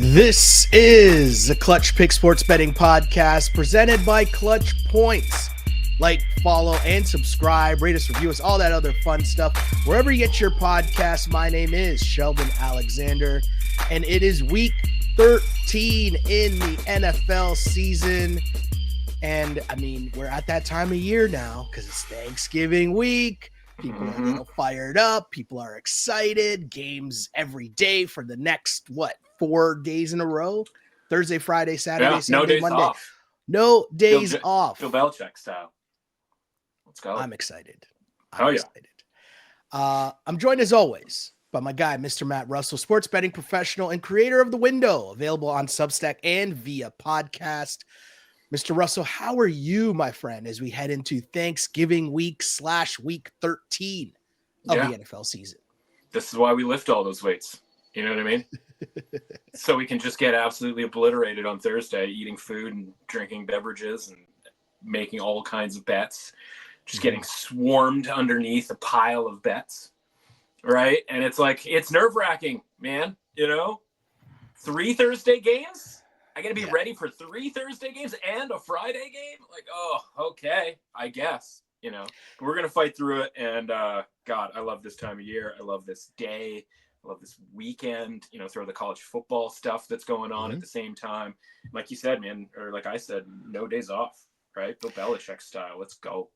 This is the Clutch Pick Sports Betting Podcast presented by ClutchPoints. Like, follow, and subscribe. Rate us, review us, all that other fun stuff. Wherever you get your podcast, my name is Sheldon Alexander, and it is week 13 in the NFL season. And, I mean, we're at that time of year now because it's Thanksgiving week. People are a little fired up. People are excited. Games every day for the next, 4 days in a row? Thursday, Friday, Saturday, Sunday, no days Monday. Off. No days off. Bill Belichick style. Let's go. I'm excited. Yeah. I'm joined as always by my guy, Mr. Matt Russell, sports betting professional and creator of The Window, available on Substack and via podcast. Mr. Russell, how are you, my friend, as we head into Thanksgiving week / week 13 of the NFL season? This is why we lift all those weights. You know what I mean? So we can just get absolutely obliterated on Thursday, eating food and drinking beverages and making all kinds of bets, just getting swarmed underneath a pile of bets, right? And it's like, it's nerve-wracking, man, 3 Thursday games? I got to be ready for 3 Thursday games and a Friday game? Like, oh, okay, I guess, We're going to fight through it, and God, I love this time of year. I love this day. I love this weekend, throw the college football stuff that's going on at the same time. Like you said, man, or like I said, no days off, right? Bill Belichick style. Let's go.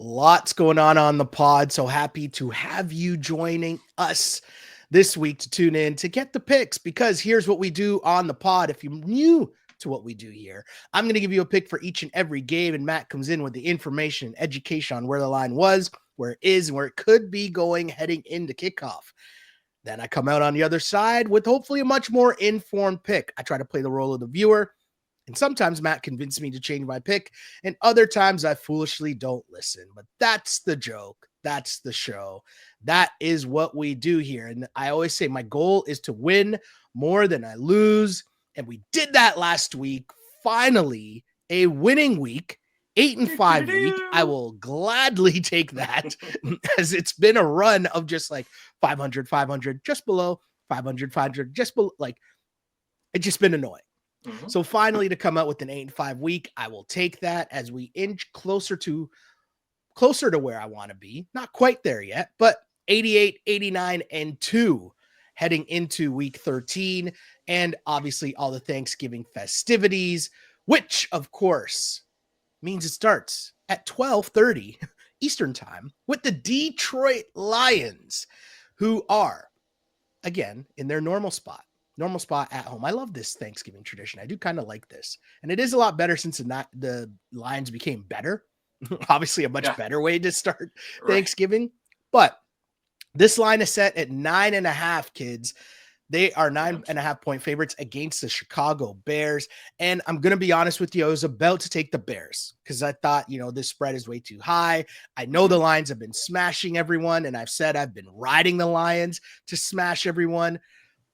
Lots going on the pod. So happy to have you joining us this week to tune in to get the picks, because here's what we do on the pod. If you're new to what we do here, I'm going to give you a pick for each and every game, and Matt comes in with the information and education on where the line was, where it is, and where it could be going heading into kickoff. Then I come out on the other side with hopefully a much more informed pick. I try to play the role of the viewer, and sometimes Matt convinced me to change my pick, and other times I foolishly don't listen. But that's the joke. That's the show. That is what we do here. And I always say my goal is to win more than I lose. And we did that last week. Finally, a winning week, 8-5 week. I will gladly take that as it's been a run of just like 500, 500, just below 500, 500, just below. Like, it's just been annoying. So finally to come out with an 8-5 week, I will take that as we inch closer to where I want to be. Not quite there yet, but 88, 89, and 2 heading into week 13. And obviously all the Thanksgiving festivities, which of course means it starts at 12:30 Eastern time with the Detroit Lions, who are, again, in their normal spot at home. I love this Thanksgiving tradition. I do kind of like this. And it is a lot better since the Lions became better. Obviously a much better way to start Thanksgiving. But this line is set at 9.5, kids. They are 9.5 point favorites against the Chicago Bears. And I'm going to be honest with you, I was about to take the Bears because I thought, this spread is way too high. I know the Lions have been smashing everyone, and I've said I've been riding the Lions to smash everyone.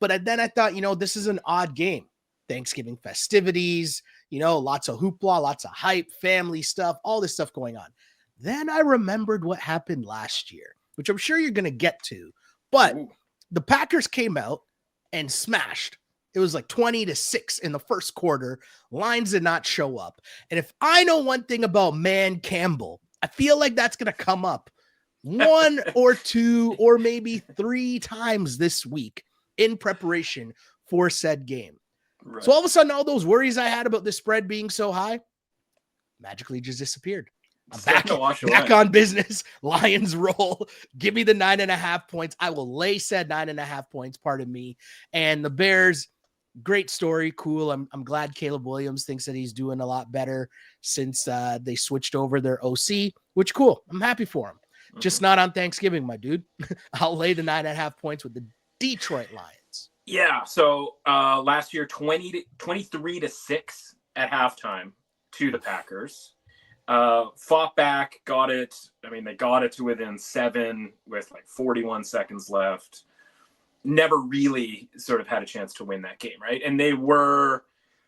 But then I thought, this is an odd game. Thanksgiving festivities, lots of hoopla, lots of hype, family stuff, all this stuff going on. Then I remembered what happened last year, which I'm sure you're going to get to. But the Packers came out and smashed. It was like 20-6 in the first quarter. Lions did not show up. And if I know one thing about Man Campbell, I feel like that's going to come up 1 or 2 or maybe 3 times this week in preparation for said game. Right. So all of a sudden, all those worries I had about the spread being so high magically just disappeared. I'm back on business. Lions roll. Give me the 9.5 points. I will lay said 9.5 points, pardon me. And the Bears, great story. Cool. I'm glad Caleb Williams thinks that he's doing a lot better since they switched over their OC, which cool. I'm happy for him. Just not on Thanksgiving, my dude. I'll lay the 9.5 points with the Detroit Lions. Yeah. So last year, 23-6 at halftime to the Packers. Fought back, got it. I mean, they got it to within 7 with like 41 seconds left. Never really sort of had a chance to win that game, right? And they were,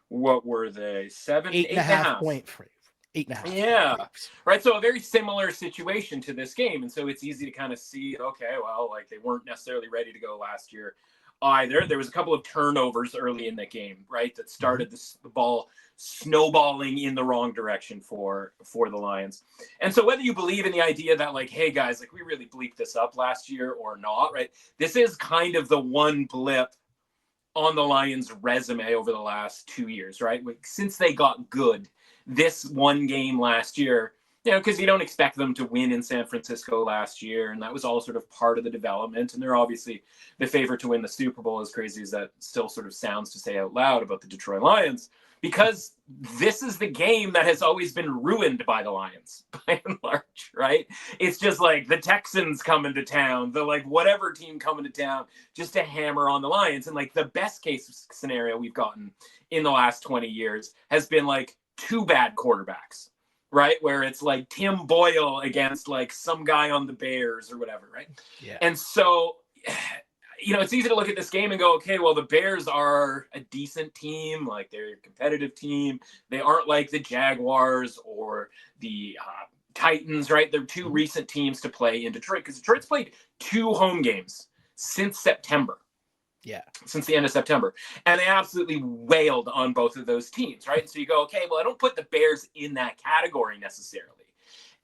what were they? 8.5 point free. 8.5. Yeah. Right. So a very similar situation to this game. And so it's easy to kind of see, okay, well, like they weren't necessarily ready to go last year. either. There was a couple of turnovers early in the game, right, that started the ball snowballing in the wrong direction for the Lions. And so whether you believe in the idea that, like, hey guys, like, we really bleeped this up last year or not, right, this is kind of the one blip on the Lions' resume over the last 2 years, right? Like, since they got good, this one game last year, you know, because you don't expect them to win in San Francisco last year, and that was all sort of part of the development. And they're obviously the favorite to win the Super Bowl, as crazy as that still sort of sounds to say out loud about the Detroit Lions, because this is the game that has always been ruined by the Lions, by and large, right? It's just like the Texans coming to town, the like whatever team coming to town, just to hammer on the Lions. And like the best case scenario we've gotten in the last 20 years has been like two bad quarterbacks, right? Where it's like Tim Boyle against like some guy on the Bears or whatever, right? Yeah. And so, you know, it's easy to look at this game and go, okay, well, the Bears are a decent team. Like, they're a competitive team. They aren't like the Jaguars or the Titans, right? They're two recent teams to play in Detroit, because Detroit's played 2 home games since September. Yeah. Since the end of September. And they absolutely wailed on both of those teams, right? And so you go, okay, well, I don't put the Bears in that category necessarily.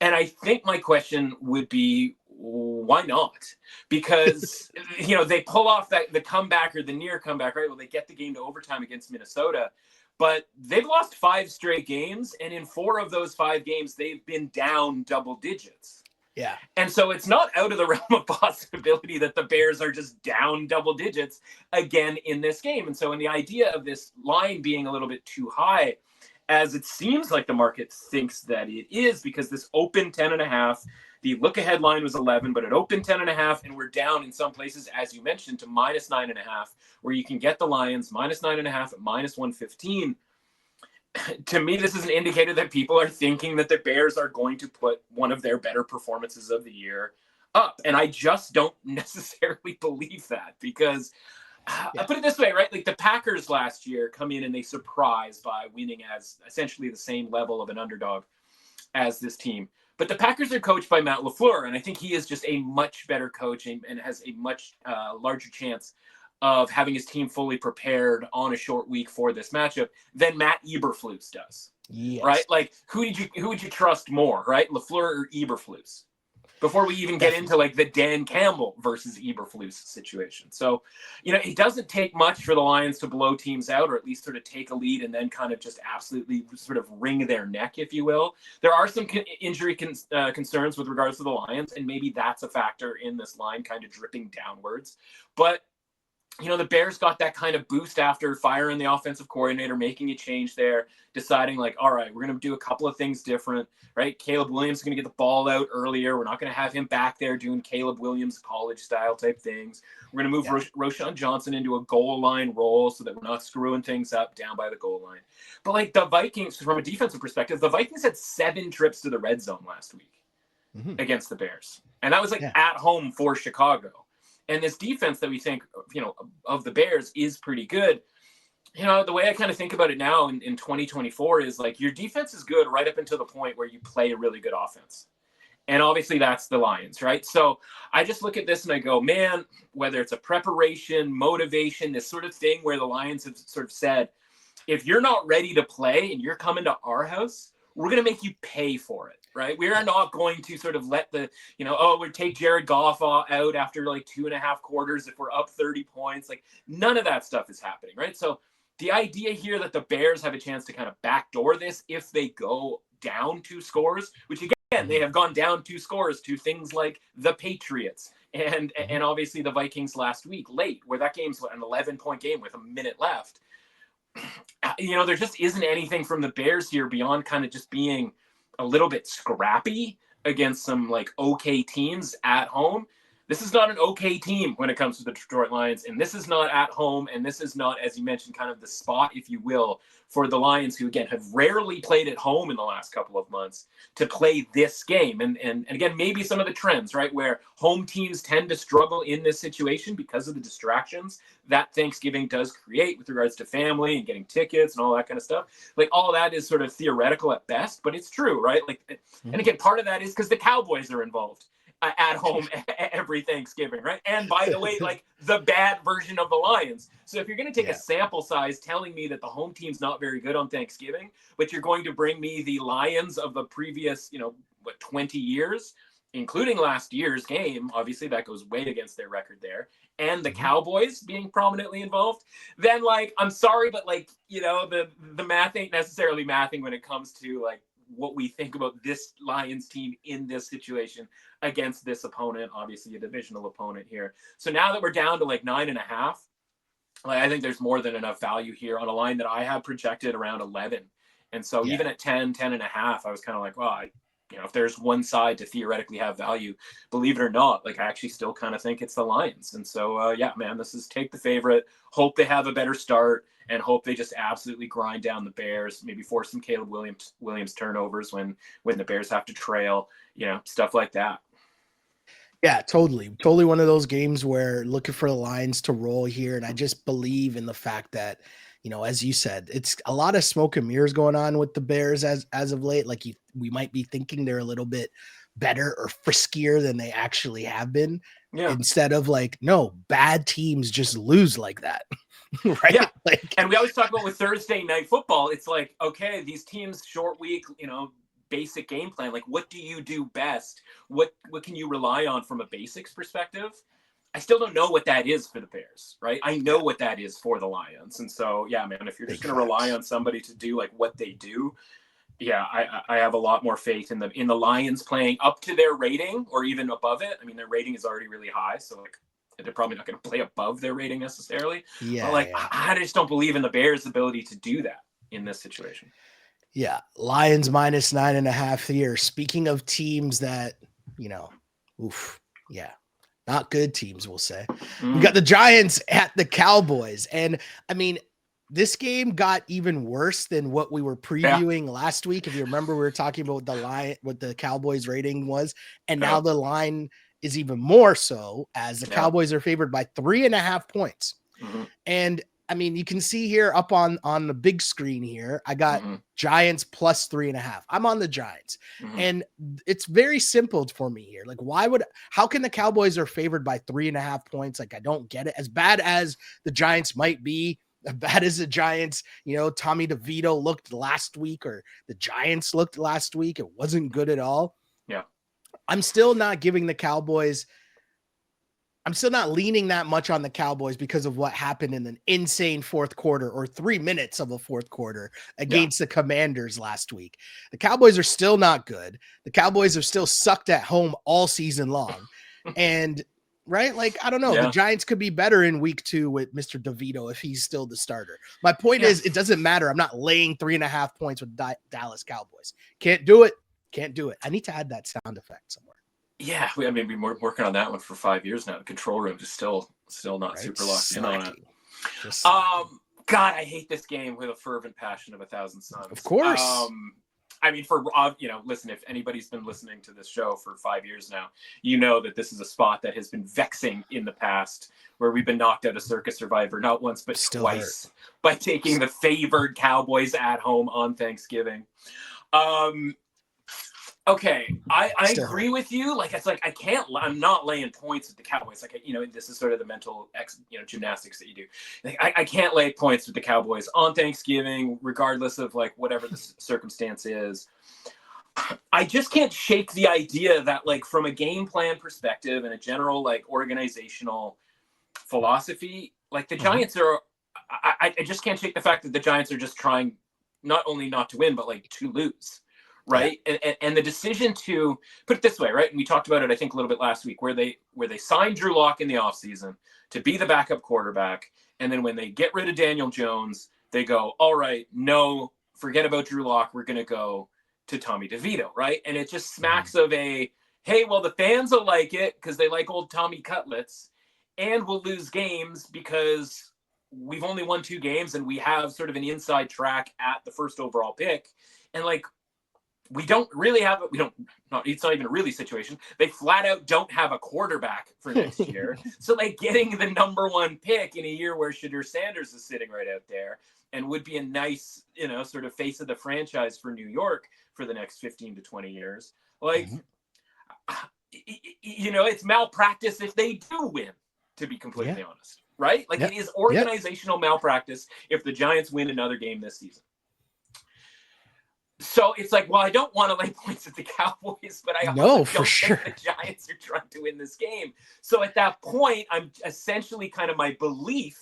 And I think my question would be, why not? Because, you know, they pull off the comeback or the near comeback, right? Well, they get the game to overtime against Minnesota, but they've lost 5 straight games. And in 4 of those 5 games, they've been down double digits. Yeah. And so it's not out of the realm of possibility that the Bears are just down double digits again in this game. And so in the idea of this line being a little bit too high, as it seems like the market thinks that it is, because this opened 10.5, the look ahead line was 11, but it opened 10.5, and we're down in some places, as you mentioned, to -9.5, where you can get the Lions -9.5 at -115. To me, this is an indicator that people are thinking that the Bears are going to put one of their better performances of the year up. And I just don't necessarily believe that, because I put it this way, right? Like, the Packers last year come in and they surprise by winning as essentially the same level of an underdog as this team. But the Packers are coached by Matt LaFleur, and I think he is just a much better coach and has a much larger chance of having his team fully prepared on a short week for this matchup than Matt Eberflus does. Yes. Right? Like, who would you trust more, right? LaFleur or Eberflus? Before we even get into like the Dan Campbell versus Eberflus situation. So, you know, it doesn't take much for the Lions to blow teams out, or at least sort of take a lead and then kind of just absolutely sort of wring their neck, if you will. There are some injury concerns with regards to the Lions, and maybe that's a factor in this line kind of dripping downwards. But, you know, the Bears got that kind of boost after firing the offensive coordinator, making a change there, deciding like, all right, we're going to do a couple of things different, right? Caleb Williams is going to get the ball out earlier. We're not going to have him back there doing Caleb Williams college style type things. We're going to move Roschon Johnson into a goal line role so that we're not screwing things up down by the goal line. But like the Vikings, from a defensive perspective, the Vikings had 7 trips to the red zone last week against the Bears. And that was like at home for Chicago. And this defense that we think, you know, of the Bears is pretty good. You know, the way I kind of think about it now in 2024 is like, your defense is good right up until the point where you play a really good offense. And obviously that's the Lions, right? So I just look at this and I go, man, whether it's a preparation, motivation, this sort of thing where the Lions have sort of said, if you're not ready to play and you're coming to our house, we're going to make you pay for it, right? We are not going to sort of let the, you know, oh, we'll take Jared Goff out after like 2.5 quarters if we're up 30 points. Like, none of that stuff is happening, right? So the idea here that the Bears have a chance to kind of backdoor this if they go down 2 scores, which again, they have gone down 2 scores to things like the Patriots and obviously the Vikings last week late, where that game's an 11-point game with a minute left. You know, there just isn't anything from the Bears here beyond kind of just being a little bit scrappy against some like okay teams at home. This is not an okay team when it comes to the Detroit Lions, and this is not at home, and this is not, as you mentioned, kind of the spot, if you will, for the Lions, who, again, have rarely played at home in the last couple of months, to play this game. And again, maybe some of the trends, right, where home teams tend to struggle in this situation because of the distractions that Thanksgiving does create with regards to family and getting tickets and all that kind of stuff. Like, all that is sort of theoretical at best, but it's true, right? Like, and again, part of that is because the Cowboys are involved. at home every Thanksgiving, right? And by the way, like the bad version of the Lions. So if you're going to take a sample size telling me that the home team's not very good on Thanksgiving, but you're going to bring me the Lions of the previous, 20 years, including last year's game, obviously that goes way against their record there, and the Cowboys being prominently involved, then like, I'm sorry, but like, the math ain't necessarily mathing when it comes to like what we think about this Lions team in this situation against this opponent, obviously a divisional opponent here. So now that we're down to like 9.5, like, I think there's more than enough value here on a line that I have projected around 11. And so even at 10.5, I was kind of like, well, if there's one side to theoretically have value, believe it or not, like I actually still kind of think it's the Lions. And so, man, this is take the favorite, hope they have a better start, and hope they just absolutely grind down the Bears, maybe force some Caleb Williams turnovers when the Bears have to trail, stuff like that. Yeah, totally. Totally one of those games where looking for the Lions to roll here. And I just believe in the fact that, as you said, it's a lot of smoke and mirrors going on with the Bears as of late. Like we might be thinking they're a little bit better or friskier than they actually have been. Yeah. Instead of like, no, bad teams just lose like that. Right. Yeah. And we always talk about with Thursday night football, it's like, okay, these teams short week, basic game plan. Like, what do you do best? What can you rely on from a basics perspective? I still don't know what that is for the Bears, right? I know what that is for the Lions. And so, yeah, man, if you're just going to rely on somebody to do like what they do, yeah, I have a lot more faith in the Lions playing up to their rating or even above it. I mean, their rating is already really high, so like they're probably not going to play above their rating necessarily. Yeah, but like I just don't believe in the Bears' ability to do that in this situation. Yeah, Lions minus 9.5 here. Speaking of teams that, not good teams, we'll say. We got the Giants at the Cowboys. And I mean, this game got even worse than what we were previewing last week. If you remember, we were talking about what the Cowboys rating was. And now the line is even more so, as the Cowboys are favored by 3.5 points. And I mean, you can see here up on the big screen here, I got Giants plus 3.5. I'm on the Giants. And it's very simple for me here. Like, how can the Cowboys are favored by 3.5 points? Like, I don't get it. As bad as the Giants might be, as bad as the Giants, Tommy DeVito looked last week, or the Giants looked last week, it wasn't good at all. Yeah. I'm still not giving the Cowboys. I'm still not leaning that much on the Cowboys because of what happened in an insane fourth quarter, or 3 minutes of a fourth quarter against the Commanders last week. The Cowboys are still not good. The Cowboys are still sucked at home all season long. And right, like, I don't know, the Giants could be better in week 2 with Mr. DeVito if he's still the starter. My point is, it doesn't matter. I'm not laying 3.5 points with Dallas Cowboys. Can't do it. I need to add that sound effect somewhere. Yeah, I mean, we've been working on that one for 5 years now. The control room is still not super locked in on it. God, I hate this game with a fervent passion of 1,000 suns. Of course. I mean, listen, if anybody's been listening to this show for 5 years now, that this is a spot that has been vexing in the past, where we've been knocked out of Circus Survivor, not once, but twice, by taking the favored Cowboys at home on Thanksgiving. Okay, I agree with you. Like, it's like I'm not laying points with the Cowboys. Like, this is sort of the mental gymnastics that you do. Like, I can't lay points with the Cowboys on Thanksgiving, regardless of like whatever the circumstance is. I just can't shake the idea that, like, from a game plan perspective and a general like organizational philosophy, like the Giants are. I just can't shake the fact that the Giants are just trying not only not to win, but like to lose. Right. Yeah. And the decision to put it this way, right? And we talked about it, I think, a little bit last week, where they signed Drew Lock in the offseason to be the backup quarterback. And then when they get rid of Daniel Jones, they go, all right, no, forget about Drew Lock. We're going to go to Tommy DeVito. Right. And it just smacks of hey, well, the fans will like it because they like old Tommy Cutlets, and we'll lose games because we've only won 2 games and we have sort of an inside track at the first overall pick. And like, we don't really have it's not even a really situation. They flat out don't have a quarterback for next year. So like getting the number 1 pick in a year where Shadur Sanders is sitting right out there and would be a nice, sort of face of the franchise for New York for the next 15 to 20 years. Like, it's malpractice if they do win, to be completely honest, right? Like, it is organizational malpractice if the Giants win another game this season. So it's like, well, I don't want to lay points at the Cowboys, but I also don't think the Giants are trying to win this game. So at that point, I'm essentially kind of my belief,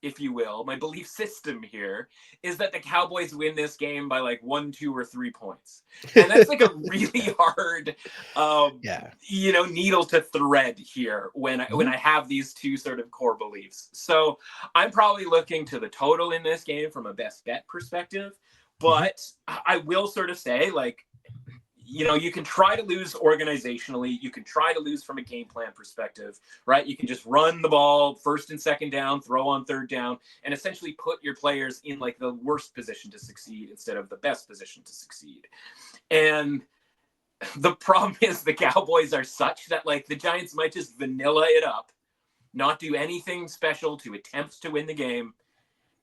if you will, my belief system here is that the Cowboys win this game by like 1, 2, or 3 points. And that's like a really hard, needle to thread here when I have these two sort of core beliefs. So I'm probably looking to the total in this game from a best bet perspective. But I will sort of say, like, you can try to lose organizationally. You can try to lose from a game plan perspective, right? You can just run the ball first and second down, throw on third down, and essentially put your players in like the worst position to succeed instead of the best position to succeed. And the problem is the Cowboys are such that like the Giants might just vanilla it up, not do anything special to attempt to win the game,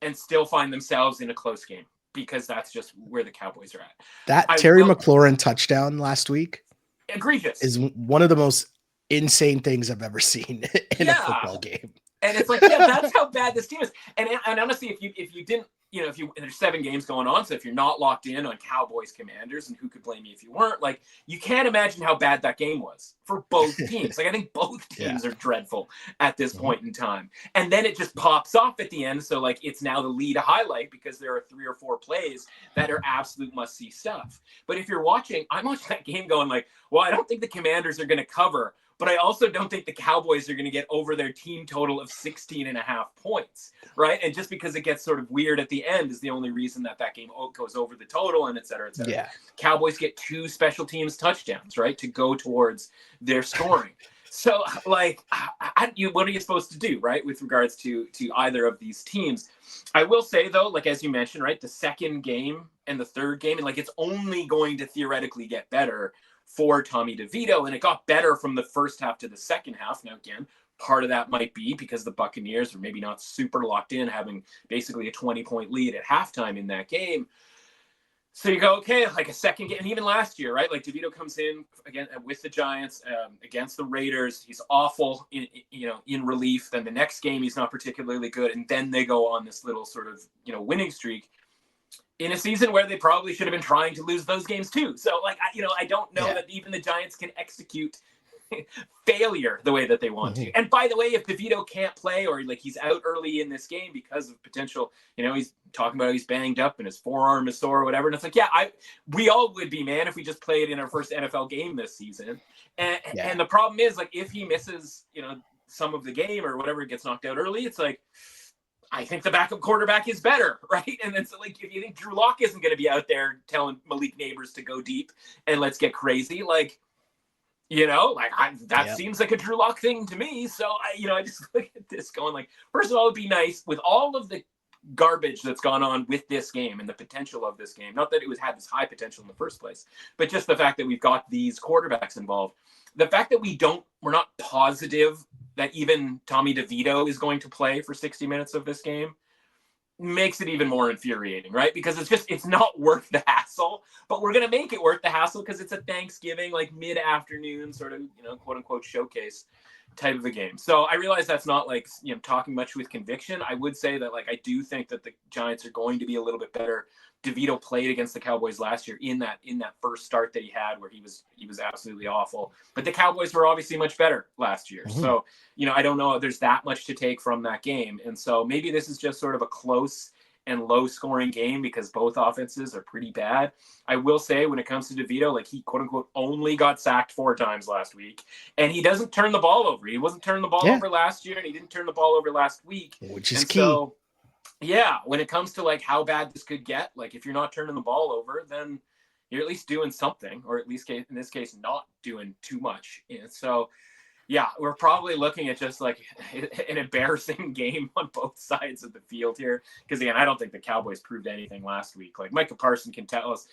and still find themselves in a close game. Because that's just where the Cowboys are at. That Terry McLaurin touchdown last week, egregious, is one of the most insane things I've ever seen in a football game. And it's like, that's how bad this team is. And honestly, if you didn't, there's 7 games going on, so if you're not locked in on Cowboys Commanders, and who could blame you if you weren't, like, you can't imagine how bad that game was for both teams. Like, I think both teams are dreadful at this point in time. And then it just pops off at the end, so like it's now the lead highlight because there are 3 or 4 plays that are absolute must-see stuff. But if you're watching, I'm watching that game going like, well, I don't think the Commanders are going to cover, but I also don't think the Cowboys are going to get over their team total of 16.5 points, right? And just because it gets sort of weird at the end is the only reason that game goes over the total, and et cetera, et cetera. Yeah. Cowboys get 2 special teams touchdowns, right, to go towards their scoring. So, like, what are you supposed to do, right, with regards to either of these teams? I will say, though, like, as you mentioned, right, the second game and the third game, and like, it's only going to theoretically get better for Tommy DeVito, and it got better from the first half to the second half. Now, again, part of that might be because the Buccaneers are maybe not super locked in, having basically a 20-point lead at halftime in that game. So you go, okay, like a second game, and even last year, right? Like DeVito comes in again with the Giants against the Raiders. He's awful, in relief. Then the next game, he's not particularly good, and then they go on this little sort of winning streak in a season where they probably should have been trying to lose those games too. So, like, I don't know that even the Giants can execute failure the way that they want to. And by the way, if DeVito can't play, or like he's out early in this game because of potential, he's talking about how he's banged up and his forearm is sore or whatever. And it's like, we all would be, man, if we just played in our first NFL game this season. And the problem is, like, if he misses, some of the game or whatever, gets knocked out early, it's like, I think the backup quarterback is better, right? And then so, like, if you think Drew Lock isn't going to be out there telling Malik Neighbors to go deep and let's get crazy, like, that seems like a Drew Lock thing to me. So I just look at this going like, first of all, it'd be nice with all of the garbage that's gone on with this game and the potential of this game. Not that it had this high potential in the first place, but just the fact that we've got these quarterbacks involved. The fact that we're not positive that even Tommy DeVito is going to play for 60 minutes of this game makes it even more infuriating, right? Because it's not worth the hassle, but we're going to make it worth the hassle because it's a Thanksgiving, like mid-afternoon sort of, quote unquote showcase type of a game. So I realize that's not like, talking much with conviction. I would say that, like, I do think that the Giants are going to be a little bit better. DeVito played against the Cowboys last year in that first start that he had where he was absolutely awful, but the Cowboys were obviously much better last year. So, I don't know if there's that much to take from that game. And so maybe this is just sort of a close and low scoring game because both offenses are pretty bad. I will say when it comes to DeVito, like, he quote unquote only got sacked 4 times last week, and he doesn't turn the ball over. He wasn't turning the ball over last year, and he didn't turn the ball over last week, which is key. So, when it comes to like how bad this could get, like if you're not turning the ball over, then you're at least doing something, or at least in this case, not doing too much. And so, we're probably looking at just like an embarrassing game on both sides of the field here. Because again, I don't think the Cowboys proved anything last week. Like Micah Parsons can tell us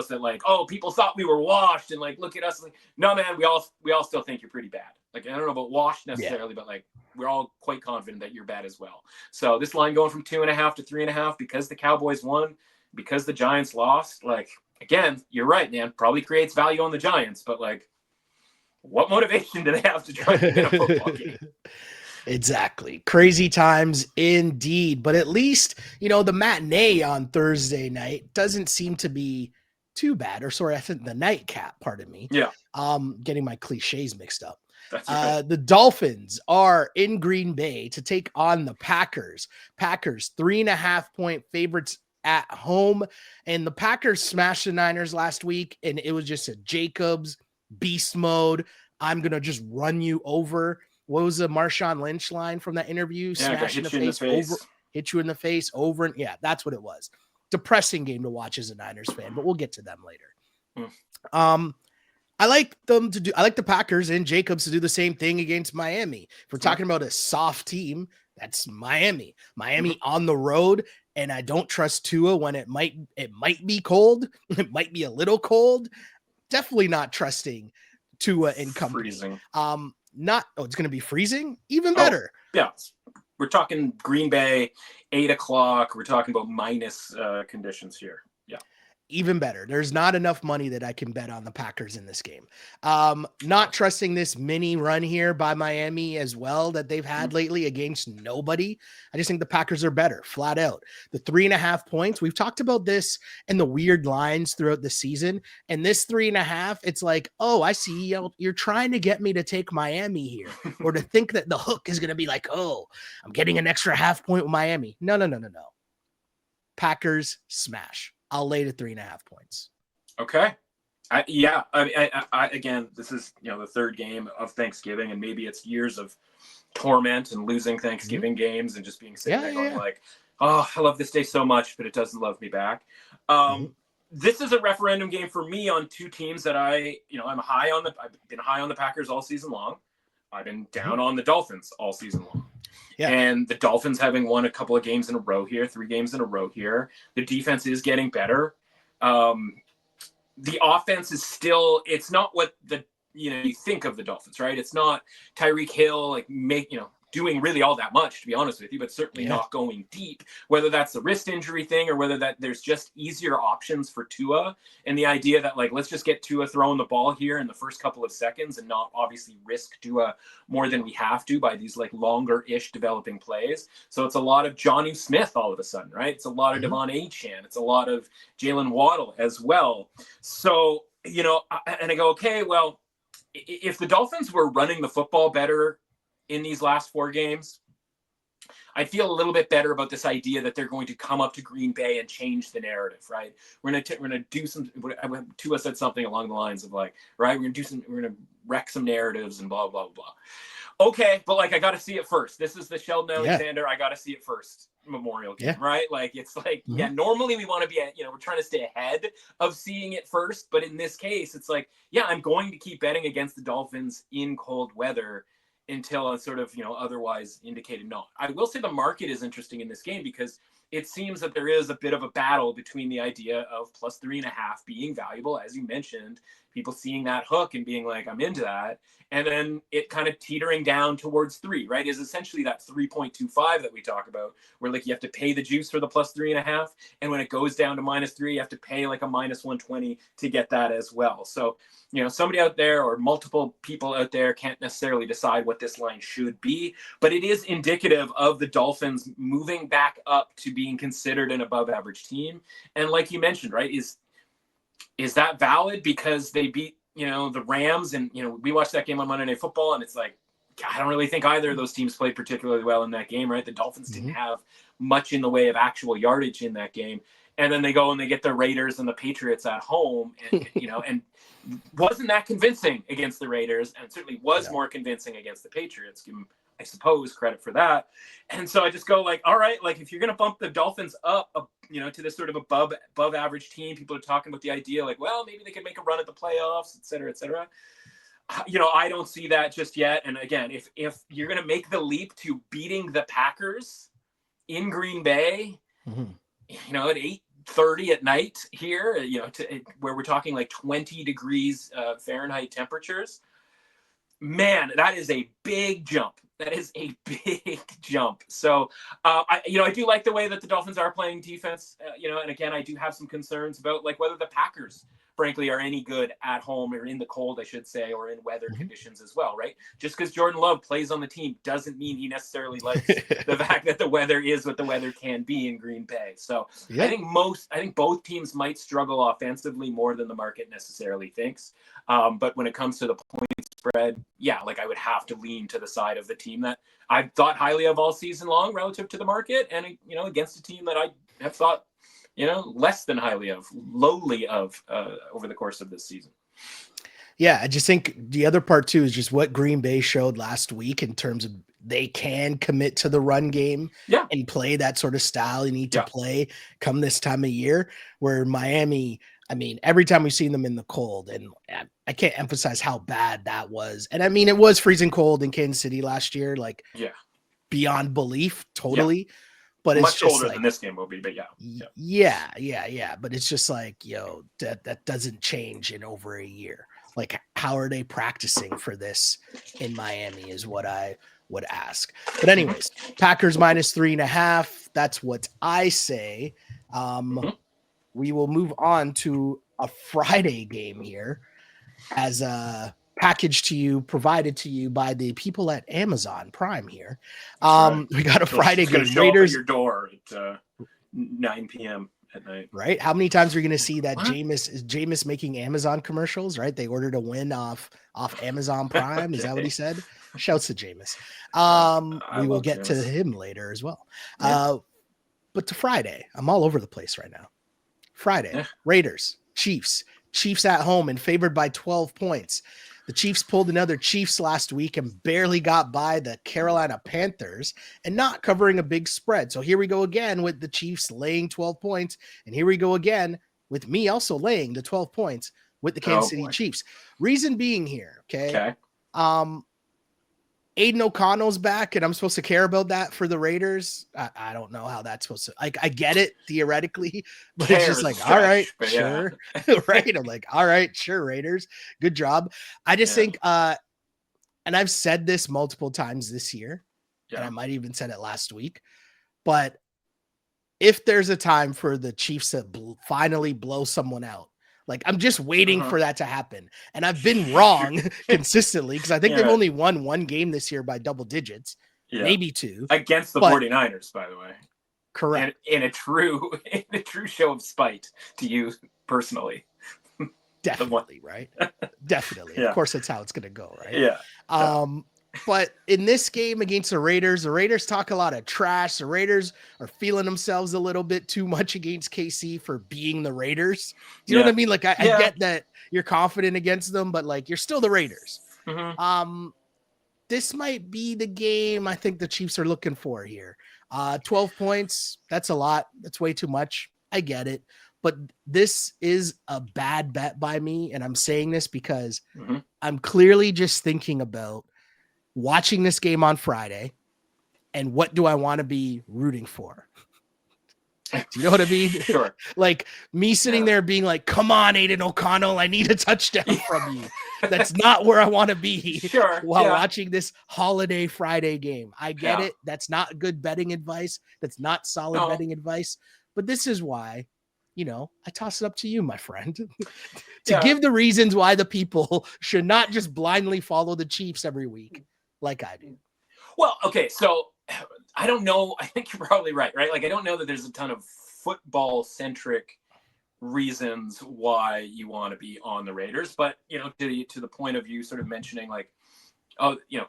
that like, oh, people thought we were washed, and like, look at us. Like, no, man, we all still think you're pretty bad. Like, I don't know about washed necessarily, but like, we're all quite confident that you're bad as well. So this line going from 2.5 to 3.5 because the Cowboys won, because the Giants lost. Like, again, you're right, man. Probably creates value on the Giants, but like, what motivation do they have to try and win a football game? Exactly. Crazy times indeed. But at least, the matinee on Thursday night doesn't seem to be too bad. Or sorry, I think the nightcap, pardon me. Yeah. Getting my cliches mixed up. That's right. The Dolphins are in Green Bay to take on the Packers. Packers 3.5-point favorites at home. And the Packers smashed the Niners last week. And it was just a Jacobs beast mode. I'm going to just run you over. What was the Marshawn Lynch line from that interview? Yeah, Smash in the face, over, hit you in the face, over. And yeah, that's what it was. Depressing game to watch as a Niners fan, but we'll get to them later. I like the Packers and Jacobs to do the same thing against Miami. If we're talking about a soft team, that's Miami. Miami on the road, and I don't trust Tua when it might be cold. It might be a little cold. Definitely not trusting Tua and company. Freezing. It's going to be freezing? Even better. Yeah. We're talking Green Bay, 8 o'clock. We're talking about minus conditions here. Yeah. Even better. There's not enough money that I can bet on the Packers in this game. Not trusting this mini run here by Miami as well that they've had lately against nobody. I just think the Packers are better, flat out. The 3.5 points, we've talked about this and the weird lines throughout the season. And this 3.5, it's like, oh, I see you're trying to get me to take Miami here or to think that the hook is going to be like, oh, I'm getting an extra half point with Miami. No. Packers smash. I'll lay to 3.5 points. Okay. I again, this is, the third game of Thanksgiving, and maybe it's years of torment and losing Thanksgiving games and just being sitting there going like, oh, I love this day so much, but it doesn't love me back. This is a referendum game for me on two teams that I'm I've been high on the Packers all season long. I've been down on the Dolphins all season long. Yeah. And the Dolphins having won a couple of games in a row here, 3 games in a row here. The defense is getting better. The offense is still, it's not what you think of the Dolphins, right? It's not Tyreek Hill, doing really all that much, to be honest with you, but certainly not going deep, whether that's the wrist injury thing or whether that there's just easier options for Tua. And the idea that let's just get Tua throwing the ball here in the first couple of seconds and not obviously risk Tua more than we have to by these longer-ish developing plays. So it's a lot of Jonnu Smith all of a sudden, right? It's a lot of Devon Achane. It's a lot of Jalen Waddle as well. So, and I go, okay, well, if the Dolphins were running the football better in these last 4 games, I feel a little bit better about this idea that they're going to come up to Green Bay and change the narrative, right? We're gonna do some. Tua said something along the lines of right, we're gonna wreck some narratives and blah blah blah. Okay, but I got to see it first. This is the Sheldon Alexander. I got to see it first. Memorial game, right? Normally we want to be we're trying to stay ahead of seeing it first, but in this case, it's I'm going to keep betting against the Dolphins in cold weather until it's sort of, otherwise indicated not. I will say the market is interesting in this game because it seems that there is a bit of a battle between the idea of plus 3.5 being valuable, as you mentioned, people seeing that hook and being like, I'm into that. And then it kind of teetering down towards 3, right? Is essentially that 3.25 that we talk about, where you have to pay the juice for the plus 3.5. And when it goes down to -3, you have to pay a -120 to get that as well. So, somebody out there or multiple people out there can't necessarily decide what this line should be, but it is indicative of the Dolphins moving back up to being considered an above average team. And like you mentioned, right, is that valid because they beat, the Rams and, we watched that game on Monday Night Football and it's I don't really think either of those teams played particularly well in that game, right? The Dolphins didn't have much in the way of actual yardage in that game. And then they go and they get the Raiders and the Patriots at home and, and wasn't that convincing against the Raiders and certainly was more convincing against the Patriots. Give them, I suppose, credit for that. And so I just go all right, if you're going to bump the Dolphins up, to this sort of above average team, people are talking about the idea well, maybe they could make a run at the playoffs, et cetera, et cetera. I don't see that just yet. And again, if you're going to make the leap to beating the Packers in Green Bay, at 8:30 at night here, where we're talking 20 degrees Fahrenheit temperatures, man, that is a big jump. That is a big jump. So, I do like the way that the Dolphins are playing defense, and again, I do have some concerns about whether the Packers frankly, are any good at home or in the cold, I should say, or in weather Mhm. conditions as well, right? Just because Jordan Love plays on the team doesn't mean he necessarily likes the fact that the weather is what the weather can be in Green Bay. So Yeah. I think both teams might struggle offensively more than the market necessarily thinks. But when it comes to the point spread, yeah, like I would have to lean to the side of the team that I've thought highly of all season long relative to the market, and against a team that I have thought less than highly of, lowly of over the course of this season. Yeah, I just think the other part too is just what Green Bay showed last week in terms of they can commit to the run game Yeah. and play that sort of style you need to Yeah. play come this time of year, where Miami, I mean, every time we've seen them in the cold, and I can't emphasize how bad that was. And I mean, it was freezing cold in Kansas City last year, like Yeah. beyond belief, totally. But it's Much just colder like, than this game will be, but yeah. yeah. But it's just like, that doesn't change in over a year. Like, how are they practicing for this in Miami is what I would ask. But anyways, Packers -3.5. That's what I say. We will move on to a Friday game here as a package to you, provided to you by the people at Amazon Prime here. Right. We got a Friday It's going game. to show Raiders, up at your door at 9 p.m. at night. right? How many times are you going to see that Jameis making Amazon commercials, right? They ordered a win off Amazon Prime. Is that what he said? Shouts to Jameis. We will get to him later as well. Yeah. But to Friday, I'm all over the place right now. Friday, Raiders, Chiefs at home and favored by 12 points. The Chiefs pulled another Chiefs last week and barely got by the Carolina Panthers and not covering a big spread. So here we go again with the Chiefs laying 12 points. And here we go again with me also laying the 12 points with the Kansas City Chiefs. Reason being here, okay? Aiden O'Connell's back, and I'm supposed to care about that for the Raiders. I don't know how that's supposed to, like, I get it theoretically, but it's just like, all right, sure. Right. I'm like, all right, sure, Raiders. Good job. I just think, and I've said this multiple times this year, and I might even said it last week, but if there's a time for the Chiefs to finally blow someone out, like, I'm just waiting for that to happen. And I've been wrong consistently because I think they've only won one game this year by double digits, maybe two. Against the 49ers, by the way. Correct. In a true show of spite to you personally. Definitely, right? Definitely. Of course, that's how it's going to go, right? Yeah. But in this game against the Raiders talk a lot of trash. The Raiders are feeling themselves a little bit too much against KC for being the Raiders. Do you know what I mean? Like, I get that you're confident against them, but like, you're still the Raiders. This might be the game I think the Chiefs are looking for here. 12 points. That's a lot. That's way too much. I get it. But this is a bad bet by me. And I'm saying this because I'm clearly just thinking about watching this game on Friday and what do I want to be rooting for? Do you know what I mean? Sure. Like me sitting there being like, come on, Aiden O'Connell, I need a touchdown from you. That's not where I want to be while watching this holiday Friday game. I get it. That's not good betting advice. That's not solid betting advice. But this is why, I toss it up to you, my friend, to give the reasons why the people should not just blindly follow the Chiefs every week like I do. Well, okay, so I don't know. I think you're probably right? Like, I don't know that there's a ton of football-centric reasons why you want to be on the Raiders, but, to the point of you sort of mentioning, like,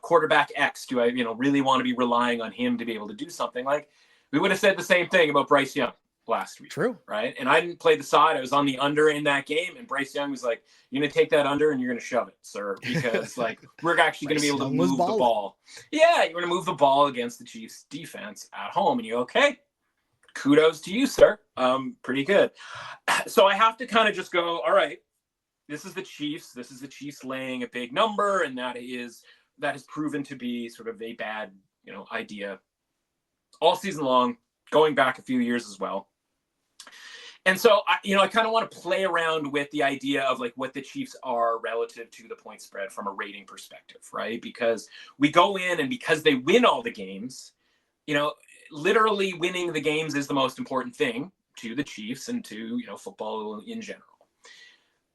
quarterback X, do I, really want to be relying on him to be able to do something? Like, we would have said the same thing about Bryce Young last week. True. Right. And I didn't play the side. I was on the under in that game. And Bryce Young was like, you're going to take that under and you're going to shove it, sir. Because like, we're actually going to be able to move the ball. Yeah. You're going to move the ball against the Chiefs defense at home. And you okay. Kudos to you, sir. Pretty good. So I have to kind of just go, all right, this is the Chiefs. This is the Chiefs laying a big number. And that has proven to be sort of a bad, idea all season long, going back a few years as well. And so, I kind of want to play around with the idea of like what the Chiefs are relative to the point spread from a rating perspective, right? Because we go in and because they win all the games, literally winning the games is the most important thing to the Chiefs and to, football in general.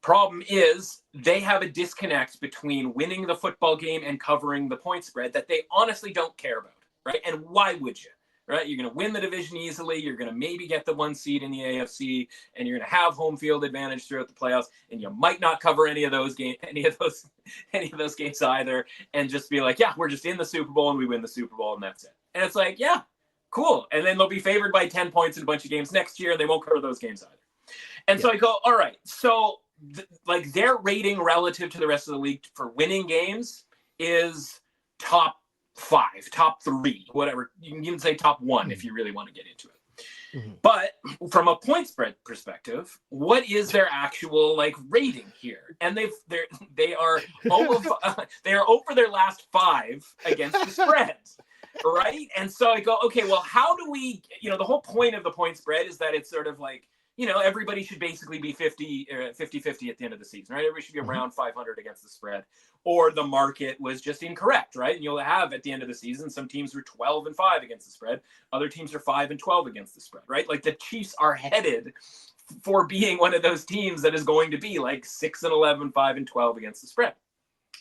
Problem is they have a disconnect between winning the football game and covering the point spread that they honestly don't care about, right? And why would you, right? You're going to win the division easily. You're going to maybe get the 1 seed in the AFC, and you're going to have home field advantage throughout the playoffs. And you might not cover any of those games either, and just be like, yeah, we're just in the Super Bowl and we win the Super Bowl and that's it. And it's like, yeah, cool. And then they'll be favored by 10 points in a bunch of games next year, and they won't cover those games either. And so I go, all right, so like their rating relative to the rest of the league for winning games is top 5, top 3, whatever. You can even say top 1 if you really want to get into it. Mm-hmm. But from a point spread perspective, what is their actual like rating here? And they are over their last 5 against the spreads. Right? And so I go, okay, well, how do we, the whole point of the point spread is that it's sort of like, everybody should basically be 50-50 at the end of the season, right? Everybody should be around 500 against the spread, or the market was just incorrect, right? And you'll have at the end of the season, some teams are 12-5 against the spread. Other teams are 5-12 against the spread, right? Like the Chiefs are headed for being one of those teams that is going to be like 6-11, 5-12 against the spread.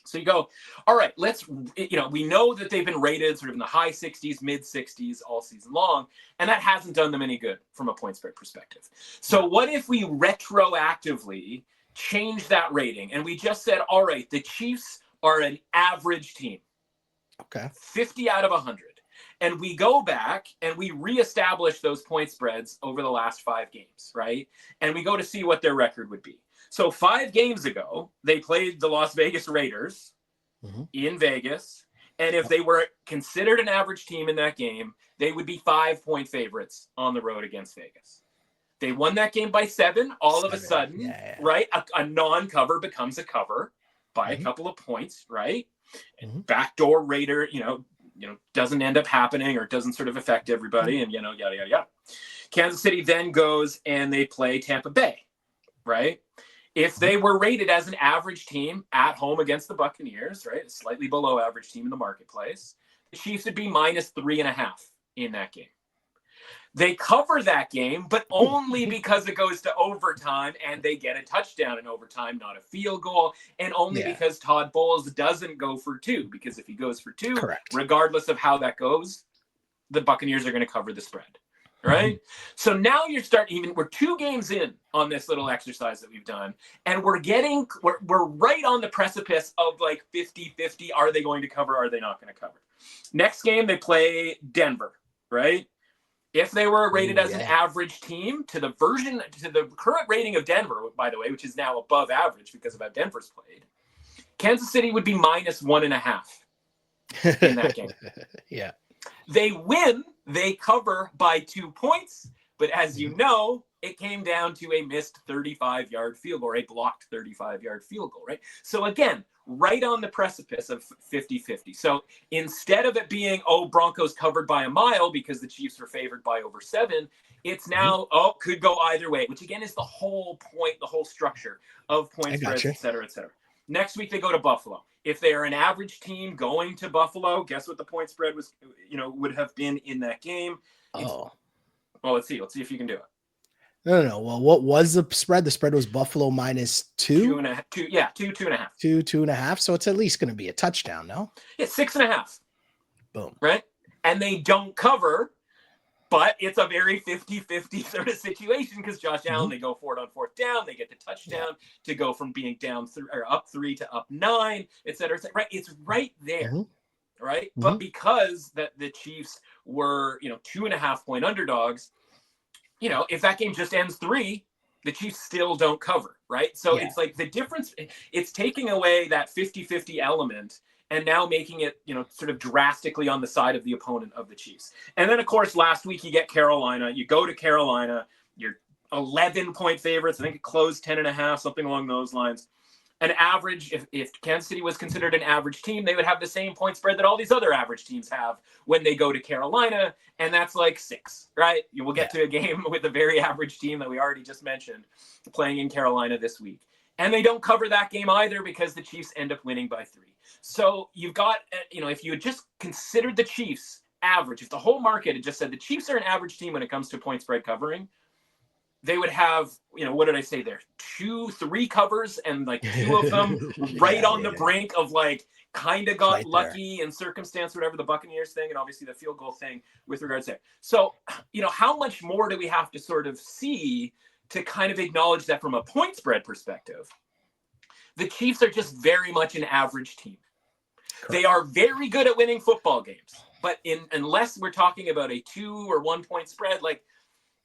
So you go, all right, we know that they've been rated sort of in the high 60s, mid 60s all season long, and that hasn't done them any good from a point spread perspective. So what if we retroactively change that rating and we just said, all right, the Chiefs are an average team. Okay. 50 out of 100. And we go back and we reestablish those point spreads over the last 5 games, right? And we go to see what their record would be. So 5 games ago, they played the Las Vegas Raiders in Vegas. And if they were considered an average team in that game, they would be 5-point favorites on the road against Vegas. They won that game by 7. All of a sudden, right? A non-cover becomes a cover by a couple of points, right? And backdoor Raider, doesn't end up happening or doesn't sort of affect everybody and, yada, yada, yada. Kansas City then goes and they play Tampa Bay, right? If they were rated as an average team at home against the Buccaneers, right, a slightly below average team in the marketplace, the Chiefs would be -3.5 in that game. They cover that game, but only because it goes to overtime and they get a touchdown in overtime, not a field goal, and only because Todd Bowles doesn't go for 2, because if he goes for 2, regardless of how that goes, the Buccaneers are going to cover the spread. Right? So now we're 2 games in on this little exercise that we've done, and we're right on the precipice of like 50-50. Are they going to cover? Are they not going to cover? Next game, they play Denver, right? If they were rated as an average team to the current rating of Denver, by the way, which is now above average because of how Denver's played, Kansas City would be -1.5 in that game. Yeah. They win, they cover by 2 points, but as you know, it came down to a missed 35-yard field goal, or a blocked 35-yard field goal, right? So again, right on the precipice of 50-50. So instead of it being, Broncos covered by a mile because the Chiefs were favored by over 7, it's now, could go either way, which again is the whole point, the whole structure of point spreads, et cetera, et cetera. Next week, they go to Buffalo. If they are an average team going to Buffalo, guess what the point spread was, would have been in that game? Well, let's see. Let's see if you can do it. No. Well, what was the spread? The spread was Buffalo -2? 2.5. 2.5. So it's at least going to be a touchdown, no? Yeah, 6.5. Boom. Right? And they don't cover, but it's a very 50-50 sort of situation because Josh Allen, they go for it on 4th down. They get the touchdown to go from being down 3 or up 3 to up 9, et cetera, et cetera. Right? It's right there. Right? But because the Chiefs were, 2.5-point underdogs, if that game just ends 3, the Chiefs still don't cover, right? So it's like the difference, it's taking away that 50-50 element and now making it, sort of drastically on the side of the opponent of the Chiefs. And then, of course, last week you get Carolina. You go to Carolina. You're 11-point favorites. I think it closed 10.5, something along those lines. An average, if Kansas City was considered an average team, they would have the same point spread that all these other average teams have when they go to Carolina, and that's like 6, right? You will get to a game with a very average team that we already just mentioned playing in Carolina this week. And they don't cover that game either because the Chiefs end up winning by 3. So you've got, if you had just considered the Chiefs average, if the whole market had just said the Chiefs are an average team when it comes to point spread covering, they would have, what did I say there? 3 covers and like 2 of them right on the brink of like kind of got lucky in circumstance, whatever the Buccaneers thing, and obviously the field goal thing with regards there. So, how much more do we have to sort of see to kind of acknowledge that from a point spread perspective? The Chiefs are just very much an average team. Correct. They are very good at winning football games, but unless we're talking about a 2 or 1 point spread, like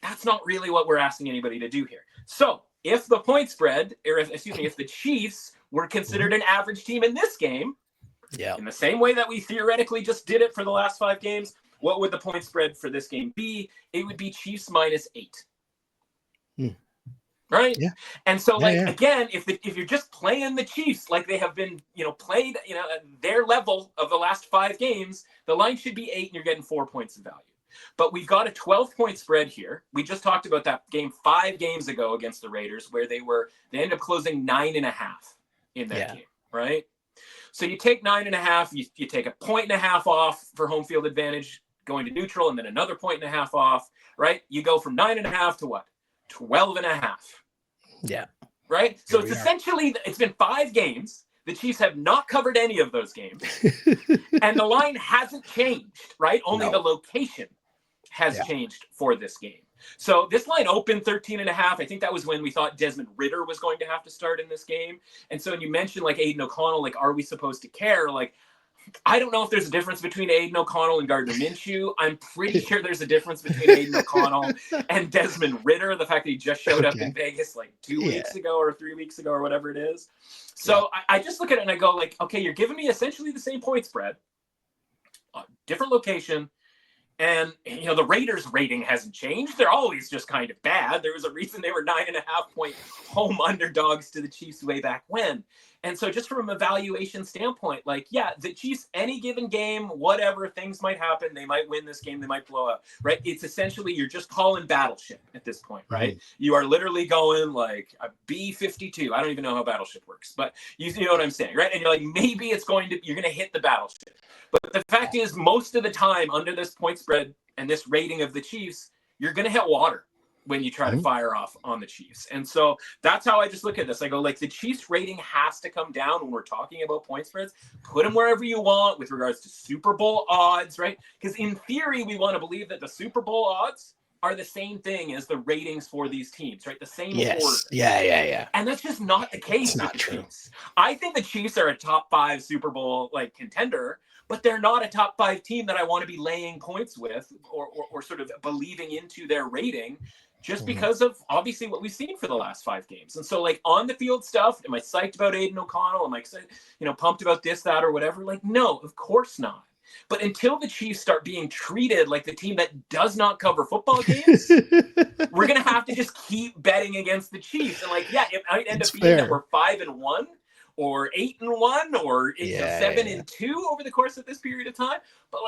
that's not really what we're asking anybody to do here. So if the point spread, or if the Chiefs were considered an average team in this game, in the same way that we theoretically just did it for the last 5 games, what would the point spread for this game be? It would be Chiefs -8. Right? Yeah. And so, again, if you're just playing the Chiefs like they have been, played, at their level of the last 5 games, the line should be 8 and you're getting 4 points of value. But we've got a 12-point spread here. We just talked about that game 5 games ago against the Raiders where they ended up closing 9.5 in that game, right? So you take 9.5, you take 1.5 points off for home field advantage going to neutral, and then another 1.5 points off, right? You go from 9.5 to what? 12.5. Yeah. Right? So it's essentially, it's been 5 games. The Chiefs have not covered any of those games. And the line hasn't changed, right? Only the location has changed for this game. So this line opened 13.5. I think that was when we thought Desmond Ridder was going to have to start in this game. And so when you mentioned like Aiden O'Connell, like, are we supposed to care? Like, I don't know if there's a difference between Aiden O'Connell and Gardner Minshew. I'm pretty sure there's a difference between Aiden O'Connell and Desmond Ridder. The fact that he just showed up in Vegas like 2 weeks ago or 3 weeks ago or whatever it is. So I just look at it and I go like, okay, you're giving me essentially the same point spread, different location. And, the Raiders rating hasn't changed. They're always just kind of bad. There was a reason they were 9.5-point home underdogs to the Chiefs way back when. And so just from an evaluation standpoint, like, the Chiefs, any given game, whatever, things might happen. They might win this game. They might blow up, right? It's essentially, you're just calling battleship at this point, right? Mm-hmm. You are literally going like a B-52. I don't even know how battleship works, but you know what I'm saying, right? And you're like, maybe you're going to hit the battleship. But the fact is, most of the time under this point spread and this rating of the Chiefs, you're going to hit water when you try to fire off on the Chiefs. And so that's how I just look at this. I go like, the Chiefs rating has to come down when we're talking about point spreads. Put them wherever you want with regards to Super Bowl odds, right? Because in theory, we want to believe that the Super Bowl odds are the same thing as the ratings for these teams, right? The same order. Yeah. And that's just not the case. It's not true. Chiefs. I think the Chiefs are a top 5 Super Bowl contender, but they're not a top 5 team that I want to be laying points with or sort of believing into their rating just because of obviously what we've seen for the last 5 games. And so like on the field stuff, am I psyched about Aiden O'Connell? Am I pumped about this, that, or whatever? Like, no, of course not. But until the Chiefs start being treated like the team that does not cover football games, we're going to have to just keep betting against the Chiefs. And it might end up being that we're 5-1 or 8-1 or 7-2 over the course of this period of time. But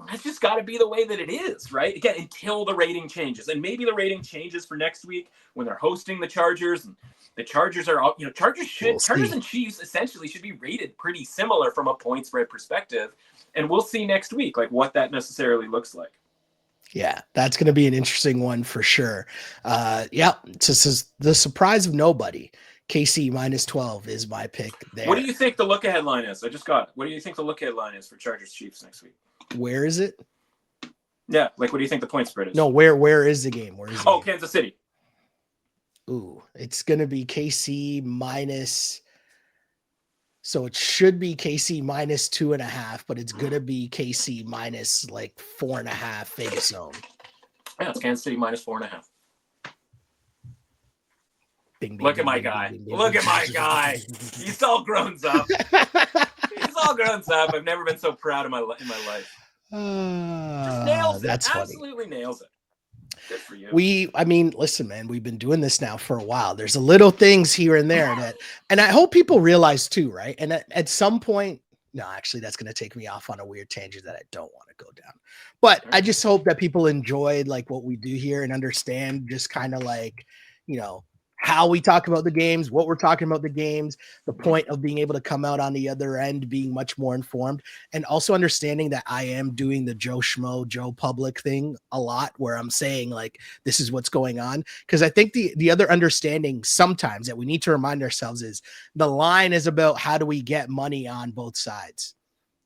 that's just got to be the way that it is, right? Again, until the rating changes. And maybe the rating changes for next week when they're hosting the Chargers. And the Chargers are, Chargers and Chiefs essentially should be rated pretty similar from a point spread perspective. And we'll see next week, what that necessarily looks like. Yeah, that's going to be an interesting one for sure. This is the surprise of nobody. KC -12 is my pick there. What do you think the look-ahead line is? I just got it. What do you think the look-ahead line is for Chargers Chiefs next week? Where is it? Yeah, what do you think the point spread is? No, where is the game? Where is the game? Kansas City. Ooh, it's going to be KC minus. So it should be KC -2.5, but it's going to be KC minus 4.5 Vegas zone. Yeah, it's Kansas City -4.5. Bing, bing, Look at my guy. Look at my guy. He's all grown up. He's all grown up. I've never been so proud in my life. Just nails it. That's absolutely funny. Nails it. Good for you. Listen, man, we've been doing this now for a while. There's a little things here and there and I hope people realize too, right? And at some point, no, actually, that's going to take me off on a weird tangent that I don't want to go down. But I just hope that people enjoyed what we do here and understand just kind of how we talk about the games, what we're talking about the games, the point of being able to come out on the other end, being much more informed, and also understanding that I am doing the Joe Schmo, Joe Public thing a lot, where I'm saying like, this is what's going on. Because I think the other understanding sometimes that we need to remind ourselves is the line is about how do we get money on both sides,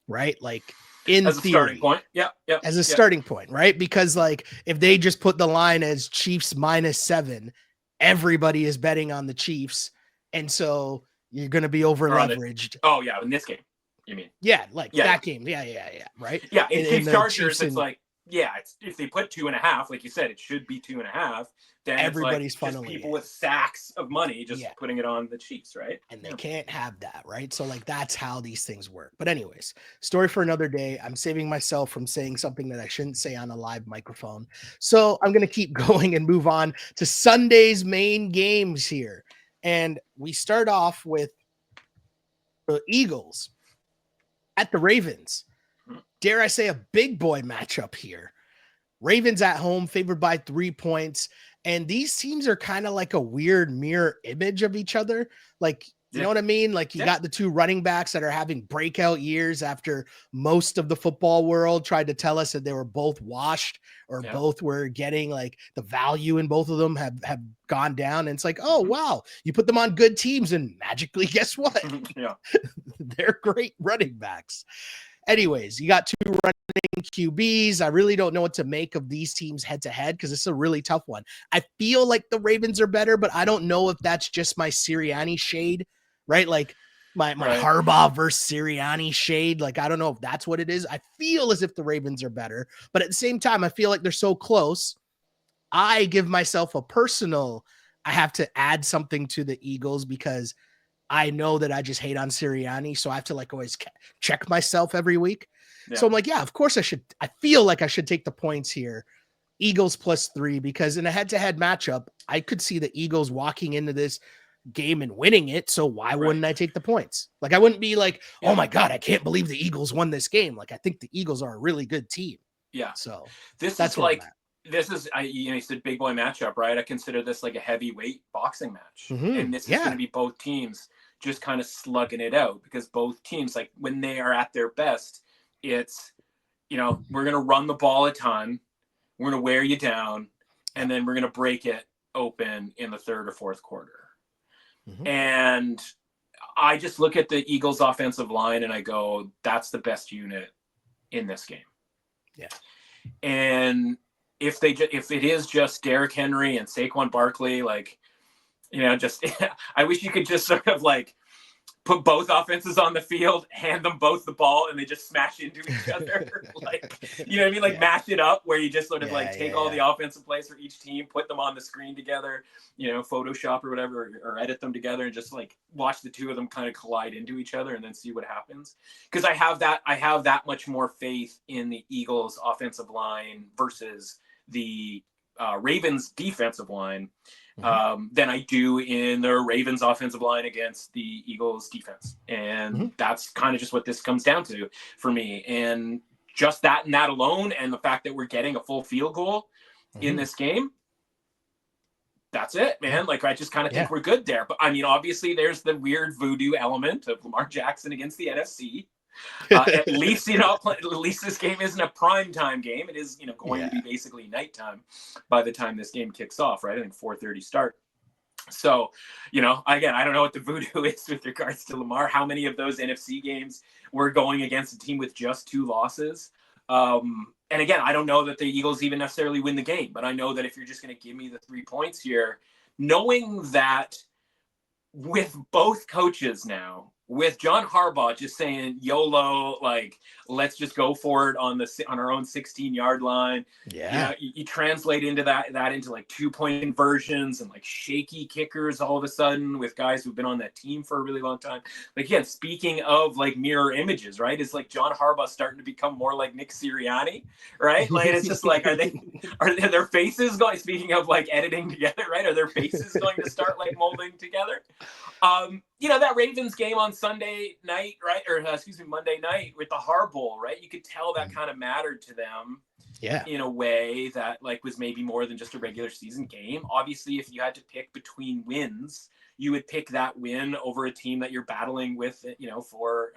right? Like in as a theory. starting point. Yeah. As a starting point, right? Because like if they just put the line as Chiefs -7, everybody is betting on the Chiefs, and so you're going to be over leveraged. In this game, you mean? Yeah, like that game. Yeah, right. Yeah, in Chiefs Chargers, Chiefs it's like it's if they put 2.5, like you said, it should be 2.5. Then everybody's it's like just people with sacks of money just putting it on the Chiefs, right? And they can't have that, right? So like that's how these things work. But anyways, story for another day. I'm saving myself from saying something that I shouldn't say on a live microphone. So I'm going to keep going and move on to Sunday's main games here. And we start off with the Eagles at the Ravens. Dare I say a big boy matchup here. Ravens at home, favored by 3 points. And these teams are kind of like a weird mirror image of each other. Like, you know what I mean? Like you got the two running backs that are having breakout years after most of the football world tried to tell us that they were both washed or both were getting like the value in both of them have gone down. And it's like, oh, wow, you put them on good teams and magically, guess what? They're great running backs. Anyways, you got two running QBs. I really don't know what to make of these teams head to head because it's a really tough one. I feel like the Ravens are better, but I don't know if that's just my Sirianni shade, right? Like my Harbaugh versus Sirianni shade. Like, I don't know if that's what it is. I feel as if the Ravens are better, but at the same time, I feel like they're so close. I give myself a personal, I have to add something to the Eagles because I know that I just hate on Sirianni, so I have to like always check myself every week. Yeah. So I'm like, of course I feel like I should take the points here. Eagles +3, because in a head-to-head matchup, I could see the Eagles walking into this game and winning it. So why wouldn't I take the points? Like I wouldn't be like, oh my God, I can't believe the Eagles won this game. Like I think the Eagles are a really good team. Yeah. So that's like, you said big boy matchup, right? I consider this like a heavyweight boxing match. And this is going to be both teams just kind of slugging it out because both teams, like when they are at their best, it's, we're going to run the ball a ton. We're going to wear you down. And then we're going to break it open in the third or fourth quarter. And I just look at the Eagles offensive line and I go, that's the best unit in this game. Yeah. And if it is just Derrick Henry and Saquon Barkley, like, just I wish you could just sort of like put both offenses on the field, hand them both the ball, and they just smash into each other. Like, you know what I mean? Like mash it up where you just sort of take all the offensive plays for each team, put them on the screen together, Photoshop or whatever, or edit them together and just like watch the two of them kind of collide into each other and then see what happens. Because I have that much more faith in the Eagles offensive line versus the Ravens defensive line than I do in the Ravens offensive line against the Eagles defense. And that's kind of just what this comes down to for me. And just that and that alone, and the fact that we're getting a full field goal in this game, that's it, man. Like, I just kind of think we're good there. But I mean, obviously there's the weird voodoo element of Lamar Jackson against the NFC. At least this game isn't a prime time game. It is going to be basically nighttime by the time this game kicks off, right? I think 4:30 start. So again, I don't know what the voodoo is with regards to Lamar. How many of those NFC games were going against a team with just 2 losses? And again, I don't know that the Eagles even necessarily win the game, but I know that if you're just going to give me the 3 points here, knowing that with both coaches now, with John Harbaugh just saying YOLO, like, let's just go for it on our own 16-yard line. Yeah. You translate into that into like 2-point conversions and like shaky kickers all of a sudden with guys who've been on that team for a really long time. Like, again, speaking of like mirror images, right? It's like John Harbaugh starting to become more like Nick Sirianni, right? Like, it's just like, are their faces going, speaking of like editing together, right? Are their faces going to start like molding together? That Ravens game on Sunday night, right? Or Monday night with the Harbowl, right? You could tell that kind of mattered to them. Yeah. in a way that like was maybe more than just a regular season game. Obviously, if you had to pick between wins, you would pick that win over a team that you're battling with, for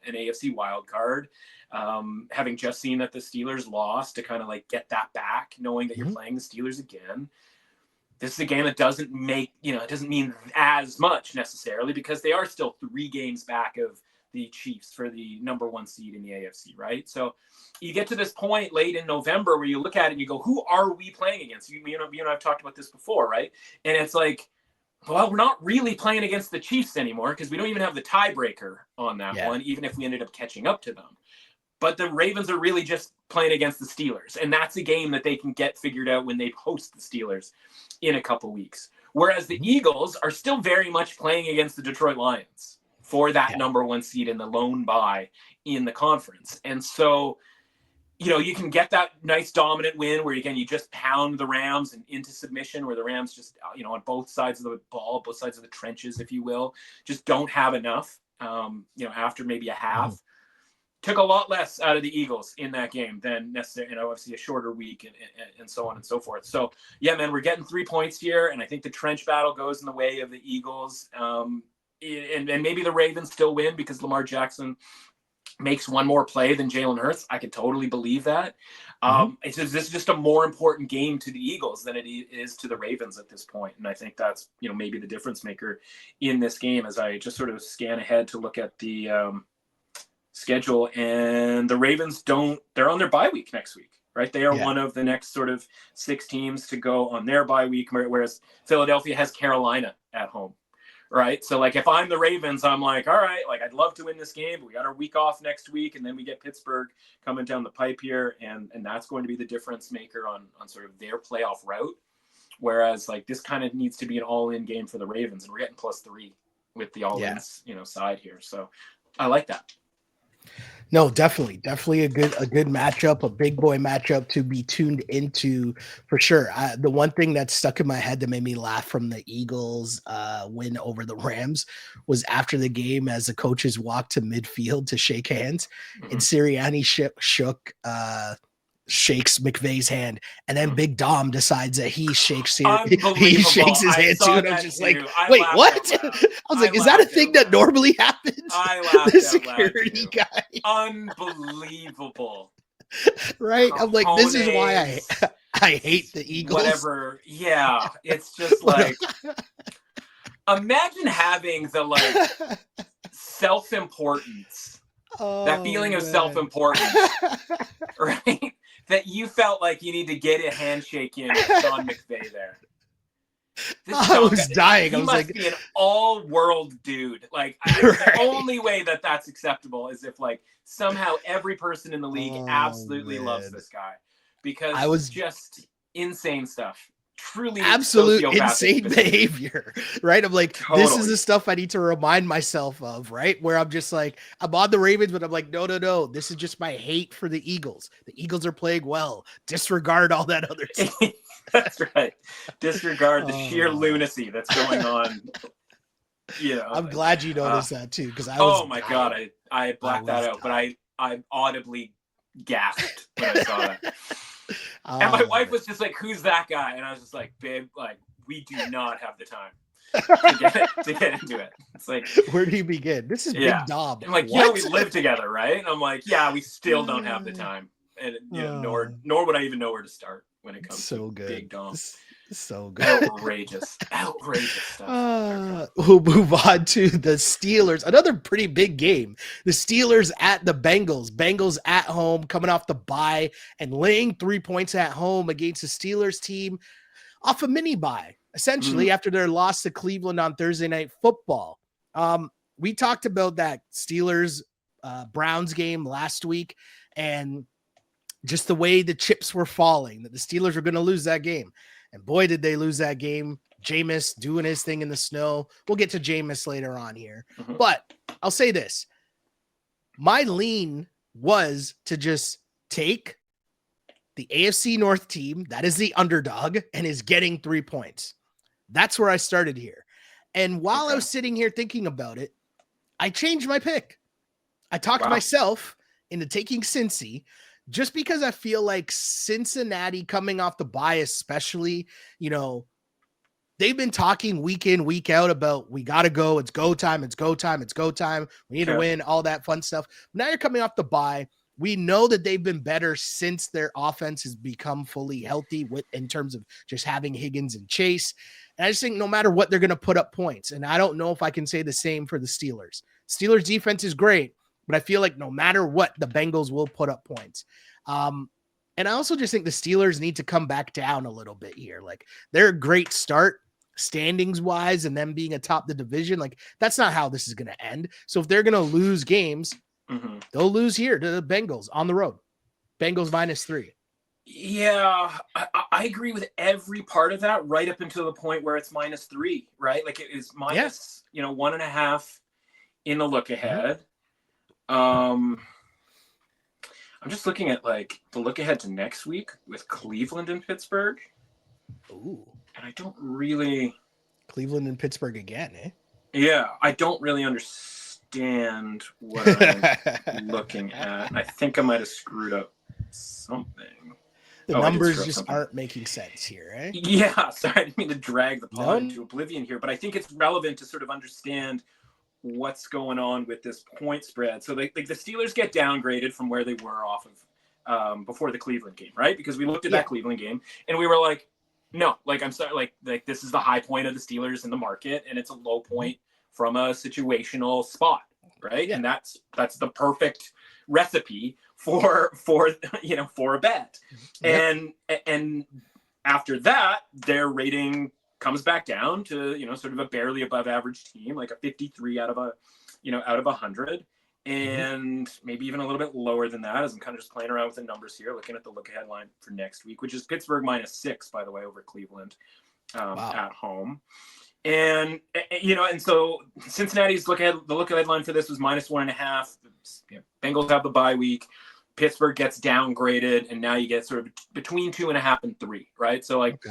an AFC wild card. Having just seen that the Steelers lost, to kind of like get that back, knowing that you're playing the Steelers again. This is a game that doesn't make, it doesn't mean as much necessarily, because they are still 3 games back of the Chiefs for the number 1 seed in the AFC, right? So you get to this point late in November where you look at it and you go, who are we playing against? You and I've talked about this before, right? And it's like, well, we're not really playing against the Chiefs anymore because we don't even have the tiebreaker on that one, even if we ended up catching up to them. But the Ravens are really just playing against the Steelers. And that's a game that they can get figured out when they host the Steelers in a couple weeks. Whereas the Eagles are still very much playing against the Detroit Lions for that number 1 seed in the lone bye in the conference. And so, you can get that nice dominant win where, again, you just pound the Rams and into submission, where the Rams just, on both sides of the ball, both sides of the trenches, if you will, just don't have enough, after maybe a half. Took a lot less out of the Eagles in that game than necessarily, obviously a shorter week and so on and so forth. So, yeah, man, we're getting 3 points here, and I think the trench battle goes in the way of the Eagles. And maybe the Ravens still win because Lamar Jackson makes one more play than Jalen Hurts. I could totally believe that. This is just a more important game to the Eagles than it is to the Ravens at this point. And I think that's, maybe the difference maker in this game, as I just sort of scan ahead to look at the schedule. And the Ravens they're on their bye week next week, right? They are one of the next sort of 6 teams to go on their bye week, whereas Philadelphia has Carolina at home. Right. So like if I'm the Ravens, I'm like, all right, like I'd love to win this game, but we got our week off next week. And then we get Pittsburgh coming down the pipe here. And that's going to be the difference maker on sort of their playoff route. Whereas like this kind of needs to be an all-in game for the Ravens. And we're getting +3 with the all-in, side here. So I like that. No, definitely a good matchup, a big boy matchup to be tuned into for sure. The one thing that stuck in my head that made me laugh from the Eagles win over the Rams was after the game, as the coaches walked to midfield to shake hands, and Sirianni shakes McVay's hand, and then Big Dom decides that he shakes his hand too. And I'm just like, wait, what? I was like, is that a thing that normally happens? I laughed the security guy. Unbelievable. Right? I'm like, this is why I hate the Eagles. Whatever. Yeah. It's just like, imagine having the like self-importance, that feeling of self-importance, right? That you felt like you need to get a handshake in with Sean McVay there. I was dying. He I was must like, be an all-world dude. Like, the only way that that's acceptable is if, like, somehow every person in the league absolutely loves this guy, because I was just insane stuff. Truly absolute insane behavior, right? I'm like, this is the stuff I need to remind myself of, right? Where I'm just like, I'm on the Ravens, but I'm like, no, this is just my hate for the Eagles. The Eagles are playing well. Disregard all that other stuff. That's right. Disregard the sheer lunacy that's going on. I'm glad you noticed that too, because I was God, I blacked that out, but I audibly gasped when I saw that. And my wife was just like, who's that guy? And I was just like, babe, like, we do not have the time to get into it. It's like, where do you begin? This is Big Dom. I'm like, we live together, right? And I'm like, we still don't have the time. And nor would I even know where to start when it comes to Big Dom. So good. Outrageous stuff. We'll move on to the Steelers. Another pretty big game. The Steelers at the Bengals. Bengals at home, coming off the bye and laying 3 points at home against the Steelers team off a mini bye, essentially, after their loss to Cleveland on Thursday Night Football. We talked about that Steelers Browns game last week, and just the way the chips were falling, that the Steelers were going to lose that game. And boy, did they lose that game. Jameis doing his thing in the snow. We'll get to Jameis later on here. But I'll say this. My lean was to just take the AFC North team that is the underdog and is getting 3 points. That's where I started here. And while I was sitting here thinking about it, I changed my pick. I talked myself into taking Cincy just because I feel like Cincinnati coming off the bye, especially, you know, they've been talking week in, week out about we got to go. It's go time. It's go time. It's go time. We need to win, all that fun stuff. Now you're coming off the bye. We know that they've been better since their offense has become fully healthy in terms of just having Higgins and Chase. And I just think no matter what, they're going to put up points. And I don't know if I can say the same for the Steelers. Steelers defense is great, but I feel like no matter what, the Bengals will put up points. And I also just think the Steelers need to come back down a little bit here. Like, they're a great start standings wise, and them being atop the division. Like, that's not how this is going to end. So if they're going to lose games, they'll lose here to the Bengals on the road. Bengals -3. Yeah, I agree with every part of that, right up until the point where it's -3, right? Like, it is minus, 1.5 in the look ahead. I'm just looking at like the look ahead to next week with Cleveland and Pittsburgh. Ooh. And I don't really... Cleveland and Pittsburgh again, eh? Yeah, I don't really understand what I'm looking at. I think I might have screwed up something. The numbers just aren't making sense here, eh? Yeah, sorry, I didn't mean to drag the pod into oblivion here, but I think it's relevant to sort of understand what's going on with this point spread. So like the Steelers get downgraded from where they were off of before the Cleveland game, right? Because we looked at that Cleveland game and we were like, no, like, I'm sorry, like this is the high point of the Steelers in the market, and it's a low point from a situational spot, right? And that's the perfect recipe for a bet. And after that, their rating comes back down to, sort of a barely above average team, like a 53 out of 100. And maybe even a little bit lower than that, as I'm kind of just playing around with the numbers here, looking at the look ahead line for next week, which is Pittsburgh -6, by the way, over Cleveland at home. And, and so Cincinnati's the look ahead line for this was -1.5. Bengals have the bye week. Pittsburgh gets downgraded, and now you get sort of between 2.5 and 3, right? So like,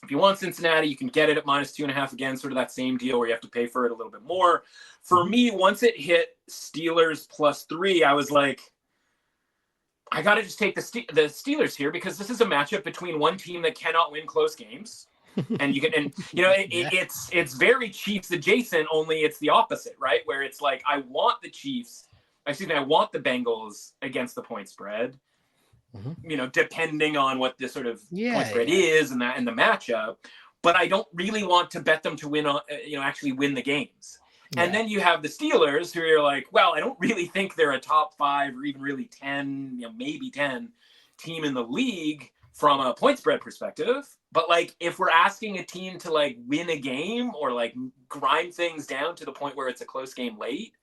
if you want Cincinnati, you can get it at -2.5 again, sort of that same deal where you have to pay for it a little bit more. For me, once it hit Steelers +3, I was like, I got to just take the Steelers here, because this is a matchup between one team that cannot win close games. And it's very Chiefs adjacent, only it's the opposite, right? Where it's like, I want the Bengals against the point spread. Depending on what this sort of point spread is and the matchup, but I don't really want to bet them to win actually win the games. And then you have the Steelers, who are like, well, I don't really think they're a top 5 or even really 10, maybe 10 team in the league from a point spread perspective. But like, if we're asking a team to like win a game or like grind things down to the point where it's a close game late,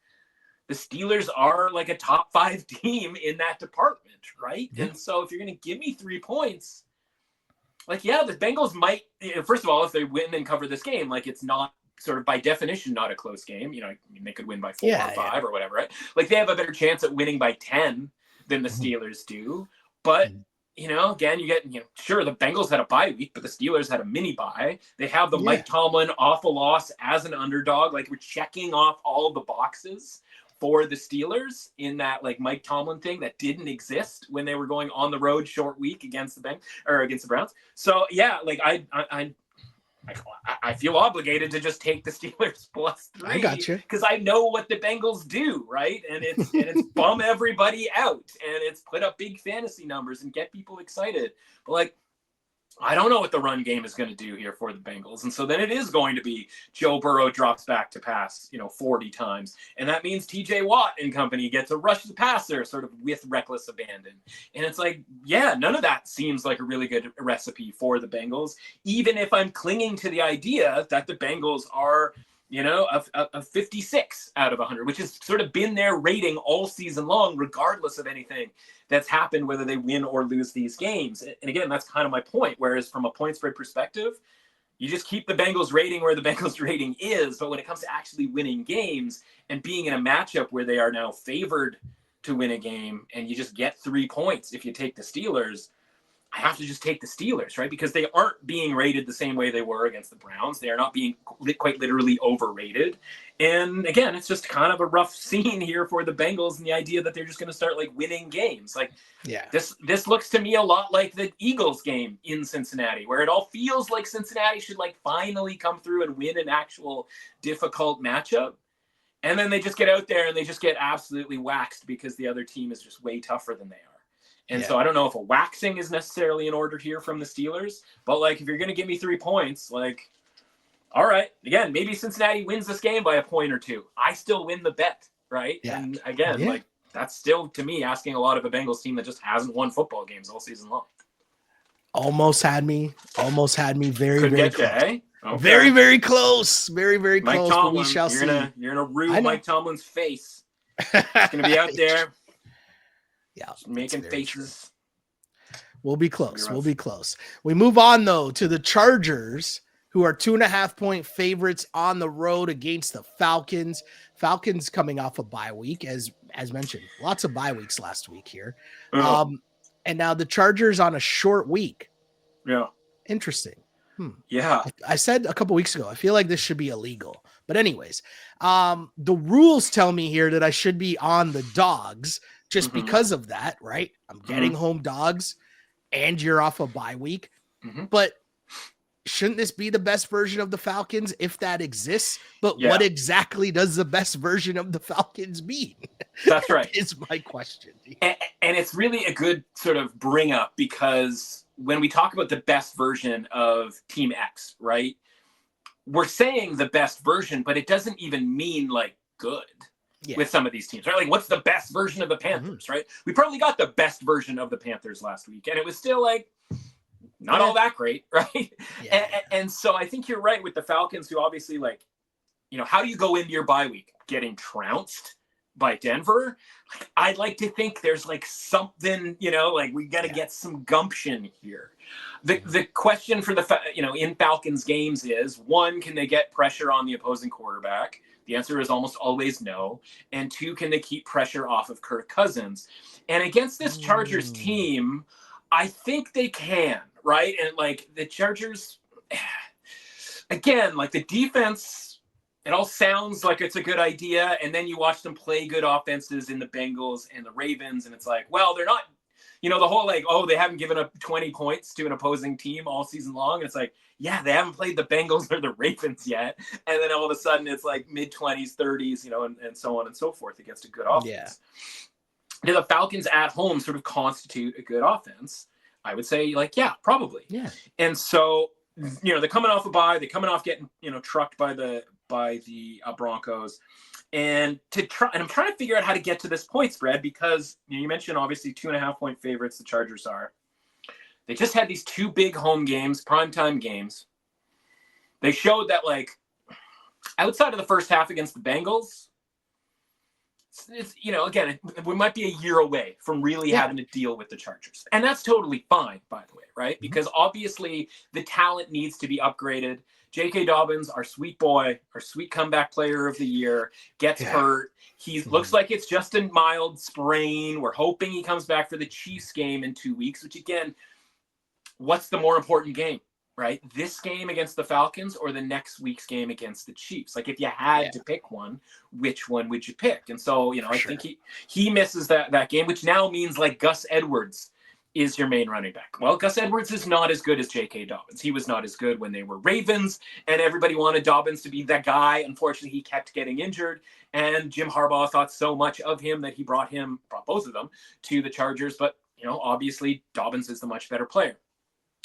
the Steelers are like a top 5 team in that department, right? And so if you're going to give me 3 points, like, the Bengals might, first of all, if they win and cover this game, like, it's not sort of by definition not a close game. They could win by 4 or 5 or whatever, right? Like, they have a better chance at winning by 10 than the Steelers do. But, again, you get, sure, the Bengals had a bye week, but the Steelers had a mini bye. They have the Mike Tomlin awful loss as an underdog. Like, we're checking off all the boxes for the Steelers in that like Mike Tomlin thing that didn't exist when they were going on the road short week against the Browns. So like I feel obligated to just take the Steelers +3. I got you, because I know what the Bengals do, right? And it's bum everybody out, and it's put up big fantasy numbers and get people excited. But like, I don't know what the run game is going to do here for the Bengals. And so then it is going to be Joe Burrow drops back to pass, 40 times. And that means TJ Watt and company get to rush the passer sort of with reckless abandon. And it's like, none of that seems like a really good recipe for the Bengals, even if I'm clinging to the idea that the Bengals are, a 56 out of 100, which has sort of been their rating all season long, regardless of anything that's happened, whether they win or lose these games. And again, that's kind of my point. Whereas from a point spread perspective, you just keep the Bengals rating where the Bengals rating is. But when it comes to actually winning games and being in a matchup where they are now favored to win a game, and you just get 3 points if you take the Steelers, I have to just take the Steelers, right? Because they aren't being rated the same way they were against the Browns. They are not being quite literally overrated. And again, it's just kind of a rough scene here for the Bengals and the idea that they're just going to start like winning games. Like this looks to me a lot like the Eagles game in Cincinnati, where it all feels like Cincinnati should like finally come through and win an actual difficult matchup. And then they just get out there and they just get absolutely waxed because the other team is just way tougher than they are. And so I don't know if a waxing is necessarily in order here from the Steelers, but like if you're going to give me 3 points, like, all right, again, maybe Cincinnati wins this game by a point or two. I still win the bet, right? Yeah. And again, like that's still to me asking a lot of a Bengals team that just hasn't won football games all season long. Almost had me very, Could very get close. you, eh? Okay. Very, very close. Very, very Mike close. Tomlin, But we shall see. You're gonna rue Mike Tomlin's face. He's gonna be out there. Yeah, making faces. True. We'll be close. We'll be close. We move on though to the Chargers, who are 2.5-point favorites on the road against the Falcons. Falcons coming off a bye week, as mentioned. Lots of bye weeks last week here. And now the Chargers on a short week. Yeah. Interesting. Yeah. I said a couple weeks ago, I feel like this should be illegal. But anyways, the rules tell me here that I should be on the dogs just because of that, right? I'm getting home dogs and you're off a bye week. But shouldn't this be the best version of the Falcons if that exists? But what exactly does the best version of the Falcons mean? That's right. Is my question. And it's really a good sort of bring up because when we talk about the best version of Team X, right? We're saying the best version, but it doesn't even mean like good with some of these teams, right? Like what's the best version of the Panthers, right? We probably got the best version of the Panthers last week and it was still like not all that great, right? And so I think you're right with the Falcons who obviously like, you know, how do you go into your bye week? Getting trounced by Denver? I'd like to think there's like something, you know, like we got to get some gumption here. The question for the, in Falcons games is, one, can they get pressure on the opposing quarterback? The answer is almost always no. And two, can they keep pressure off of Kirk Cousins? And against this Chargers team, I think they can, right? And like the Chargers, again, like the defense, it all sounds like it's a good idea. And then you watch them play good offenses in the Bengals and the Ravens. And it's like, well, they're not, the whole like, oh, they haven't given up 20 points to an opposing team all season long. And it's like, yeah, they haven't played the Bengals or the Ravens yet. And then all of a sudden it's like mid-20s, 30s, and so on and so forth against a good offense. Do the Falcons at home sort of constitute a good offense? I would say like, yeah, probably. Yeah. And so, they're coming off a bye, they're coming off getting, trucked by the Broncos. And I'm trying to figure out how to get to this point spread because you mentioned obviously 2.5-point favorites the Chargers are. They just had these two big home games, primetime games. They showed that like outside of the first half against the Bengals, it's again, we might be a year away from really having to deal with the Chargers. And that's totally fine, by the way, right? Because obviously the talent needs to be upgraded. J.K. Dobbins, our sweet boy, our sweet comeback player of the year, gets hurt. He looks like it's just a mild sprain. We're hoping he comes back for the Chiefs game in 2 weeks, which again, what's the more important game, right? This game against the Falcons or the next week's game against the Chiefs? Like if you had to pick one, which one would you pick? And so, I think he misses that game, which now means like Gus Edwards is your main running back. Well, Gus Edwards is not as good as J.K. Dobbins. He was not as good when they were Ravens, and everybody wanted Dobbins to be that guy. Unfortunately, he kept getting injured, and Jim Harbaugh thought so much of him that he brought both of them to the Chargers. But, obviously Dobbins is the much better player.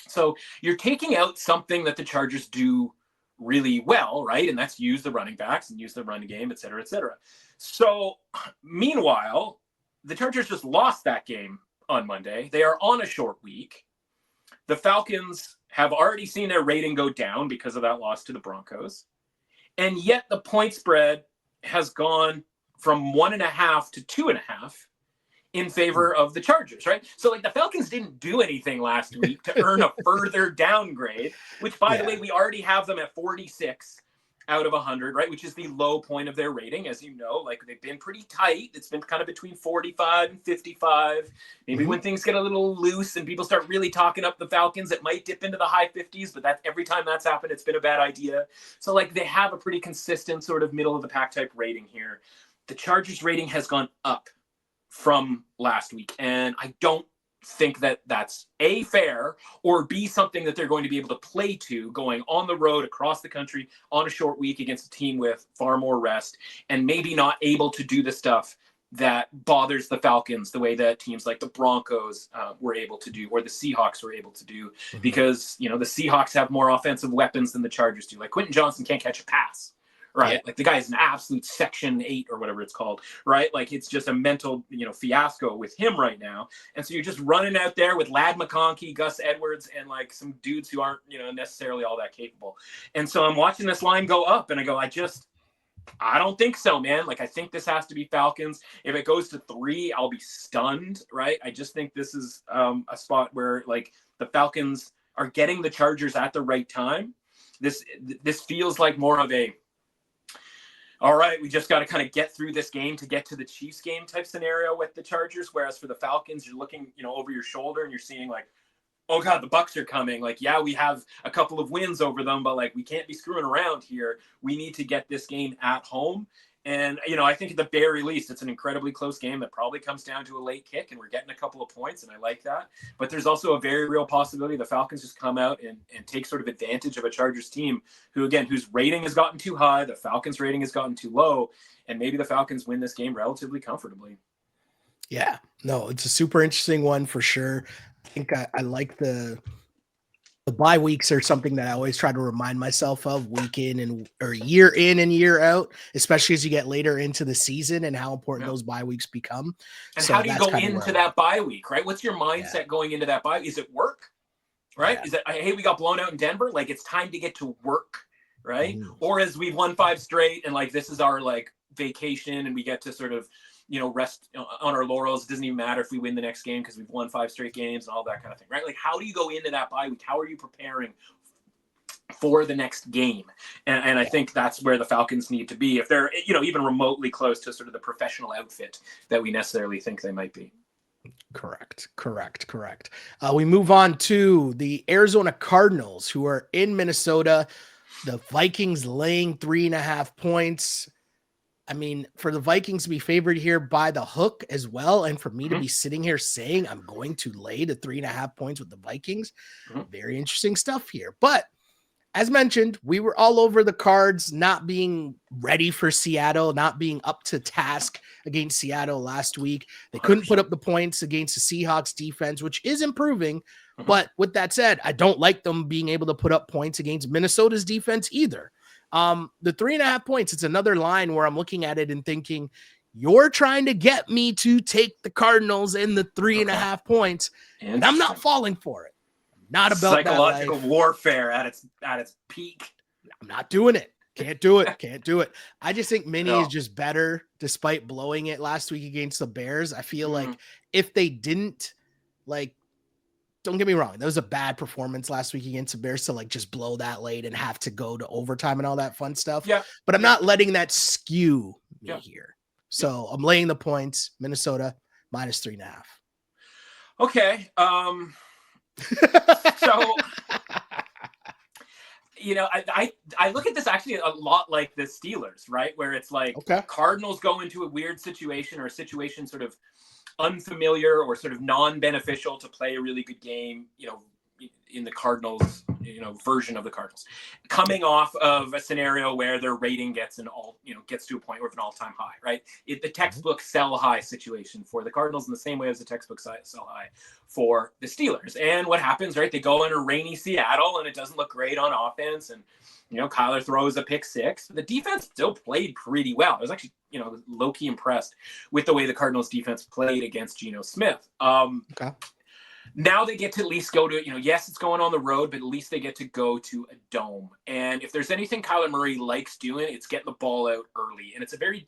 So you're taking out something that the Chargers do really well, right? And that's use the running backs and use the run game, et cetera, et cetera. So meanwhile, the Chargers just lost that game on Monday. They are on a short week. The Falcons have already seen their rating go down because of that loss to the Broncos. And yet the point spread has gone from 1.5 to 2.5 in favor of the Chargers, right? So like the Falcons didn't do anything last week to earn a further downgrade, which by the way, we already have them at 46 out of 100, right? Which is the low point of their rating, as you know. Like, they've been pretty tight. It's been kind of between 45 and 55. Maybe when things get a little loose and people start really talking up the Falcons, it might dip into the high 50s, but every time that's happened, it's been a bad idea. So, like, they have a pretty consistent sort of middle of the pack type rating here. The Chargers rating has gone up from last week, and I don't think that that's A, fair, or B, something that they're going to be able to play to going on the road across the country on a short week against a team with far more rest, and maybe not able to do the stuff that bothers the Falcons the way that teams like the Broncos were able to do, or the Seahawks were able to do, because, you know, the Seahawks have more offensive weapons than the Chargers do. Like, Quentin Johnson can't catch a pass. Right. Yeah. Like, the guy is an absolute Section 8 or whatever it's called. Right. Like, it's just a mental, fiasco with him right now. And so you're just running out there with Ladd McConkey, Gus Edwards, and like some dudes who aren't, necessarily all that capable. And so I'm watching this line go up and I go, I don't think so, man. Like, I think this has to be Falcons. If it goes to 3, I'll be stunned. Right. I just think this is a spot where, like, the Falcons are getting the Chargers at the right time. This feels like more of a, all right, we just got to kind of get through this game to get to the Chiefs game type scenario with the Chargers. Whereas for the Falcons, you're looking, over your shoulder and you're seeing, like, oh God, the Bucs are coming. Like, yeah, we have a couple of wins over them, but, like, we can't be screwing around here. We need to get this game at home. And, I think at the very least, it's an incredibly close game that probably comes down to a late kick, and we're getting a couple of points, and I like that. But there's also a very real possibility the Falcons just come out and take sort of advantage of a Chargers team whose rating has gotten too high, the Falcons' rating has gotten too low, and maybe the Falcons win this game relatively comfortably. Yeah, no, it's a super interesting one for sure. I think I like the bye weeks are something that I always try to remind myself of week in or year in and year out, especially as you get later into the season and how important those bye weeks become. And so how do you go into that bye week, right? What's your mindset going into that bye? Is it work, right? Is it, hey, we got blown out in Denver. Like, it's time to get to work, right? Or as we've won 5 straight and, like, this is our, like, vacation and we get to sort of, rest on our laurels. It doesn't even matter if we win the next game because we've won 5 straight games and all that kind of thing, right? Like, how do you go into that bye week? How are you preparing for the next game? And I think that's where the Falcons need to be if they're, even remotely close to sort of the professional outfit that we necessarily think they might be. Correct. We move on to the Arizona Cardinals, who are in Minnesota. The Vikings laying 3.5 points. I mean, for the Vikings to be favored here by the hook as well, and for me to be sitting here saying I'm going to lay the 3.5 points with the Vikings, very interesting stuff here. But as mentioned, we were all over the Cards not being ready for Seattle, not being up to task against Seattle last week. They couldn't put up the points against the Seahawks defense, which is improving. But with that said, I don't like them being able to put up points against Minnesota's defense either. The 3.5 points, it's another line where I'm looking at it and thinking, you're trying to get me to take the Cardinals in the 3.5 points, and I'm not falling for it. Not about psychological warfare at its peak. I'm not doing it. Can't do it. I just think Minnie is just better despite blowing it last week against the Bears. I feel like if they didn't, like, don't get me wrong, that was a bad performance last week against the Bears to, like, just blow that late and have to go to overtime and all that fun stuff. Yeah. But I'm not letting that skew me here. So I'm laying the points, Minnesota minus 3.5. Okay. So, I look at this actually a lot like the Steelers, right? Where it's like Cardinals go into a weird situation or a situation sort of unfamiliar or sort of non-beneficial to play a really good game, in the Cardinals, version of the Cardinals, coming off of a scenario where their rating gets to a point where it's an all-time high, right? The textbook sell high situation for the Cardinals in the same way as the textbook sell high for the Steelers. And what happens, right? They go in a rainy Seattle and it doesn't look great on offense. And, Kyler throws a pick 6. The defense still played pretty well. I was actually, low-key impressed with the way the Cardinals defense played against Geno Smith. Now they get to at least go to, yes, it's going on the road, but at least they get to go to a dome. And if there's anything Kyler Murray likes doing, it's getting the ball out early. And it's a very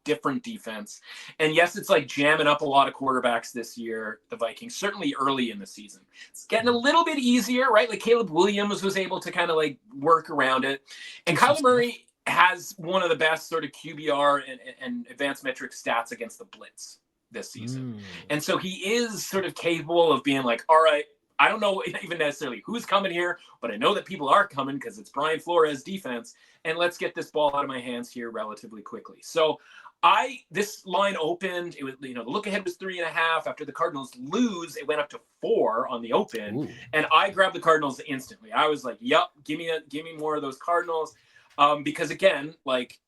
different defense. And yes, it's like jamming up a lot of quarterbacks this year, the Vikings, certainly early in the season. It's getting a little bit easier, right? Like Caleb Williams was able to kind of like work around it. And Kyler Murray has one of the best sort of QBR and advanced metric stats against the blitz this season. And so he is sort of capable of being like, all right, I don't know even necessarily who's coming here, but I know that people are coming because it's Brian Flores defense. And let's get this ball out of my hands here relatively quickly. So this line opened. It was, the look ahead was 3.5. After the Cardinals lose, it went up to 4 on the open. Ooh. And I grabbed the Cardinals instantly. I was like, yep, give me more of those Cardinals. Because again, like,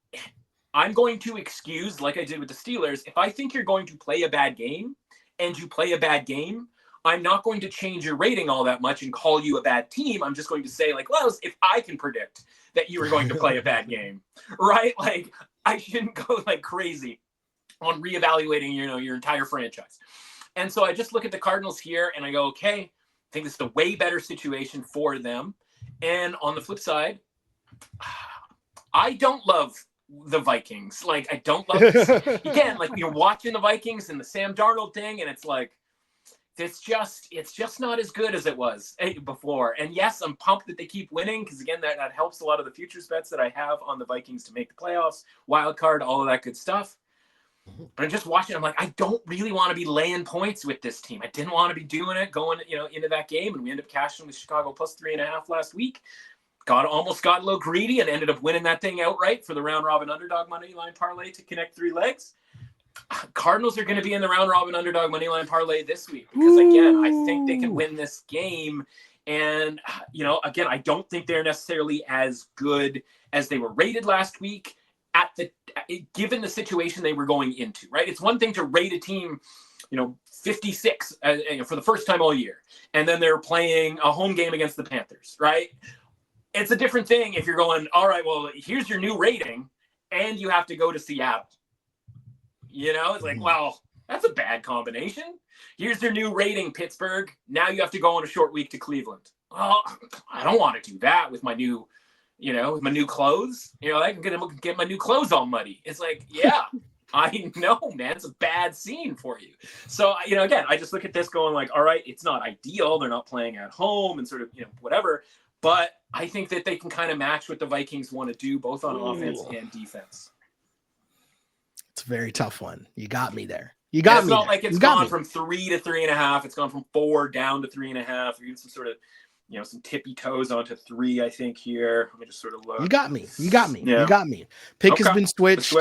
I'm going to excuse, like I did with the Steelers, if I think you're going to play a bad game and you play a bad game, I'm not going to change your rating all that much and call you a bad team. I'm just going to say, like, well, if I can predict that you are going to play a bad game, right? Like, I shouldn't go like crazy on reevaluating, your entire franchise. And so I just look at the Cardinals here and I go, okay, I think this is a way better situation for them. And on the flip side, I don't love the Vikings. Like, I don't love this. Again, like, you're watching the Vikings and the Sam Darnold thing, and it's like, it's just not as good as it was before. And yes, I'm pumped that they keep winning because, again, that helps a lot of the futures bets that I have on the Vikings to make the playoffs, wild card, all of that good stuff. But I'm just watching. I'm like, I don't really want to be laying points with this team. I didn't want to be doing it going, into that game, and we ended up cashing with Chicago plus 3.5 last week. Almost got a little greedy and ended up winning that thing outright for the round robin underdog money line parlay to connect 3 legs. Cardinals are going to be in the round robin underdog money line parlay this week because, again, I think they can win this game. And, again, I don't think they're necessarily as good as they were rated last week given the situation they were going into, right? It's one thing to rate a team, 56 for the first time all year, and then they're playing a home game against the Panthers, right? It's a different thing if you're going, all right, well, here's your new rating, and you have to go to Seattle. It's like, well, that's a bad combination. Here's your new rating, Pittsburgh. Now you have to go on a short week to Cleveland. Well, I don't want to do that with my new, with my new clothes. I can get my new clothes all muddy. It's like, yeah, I know, man. It's a bad scene for you. So, again, I just look at this going like, all right, it's not ideal. They're not playing at home and sort of, whatever. But I think that they can kind of match what the Vikings want to do, both on offense and defense. It's a very tough one. You got me there. You got me. It's not like it's gone from 3 to 3.5. It's gone from 4 down to 3.5. Even some sort of, some tippy toes onto 3, I think, here. Let me just sort of look. You got me. Yeah. You got me. Pick has been switched.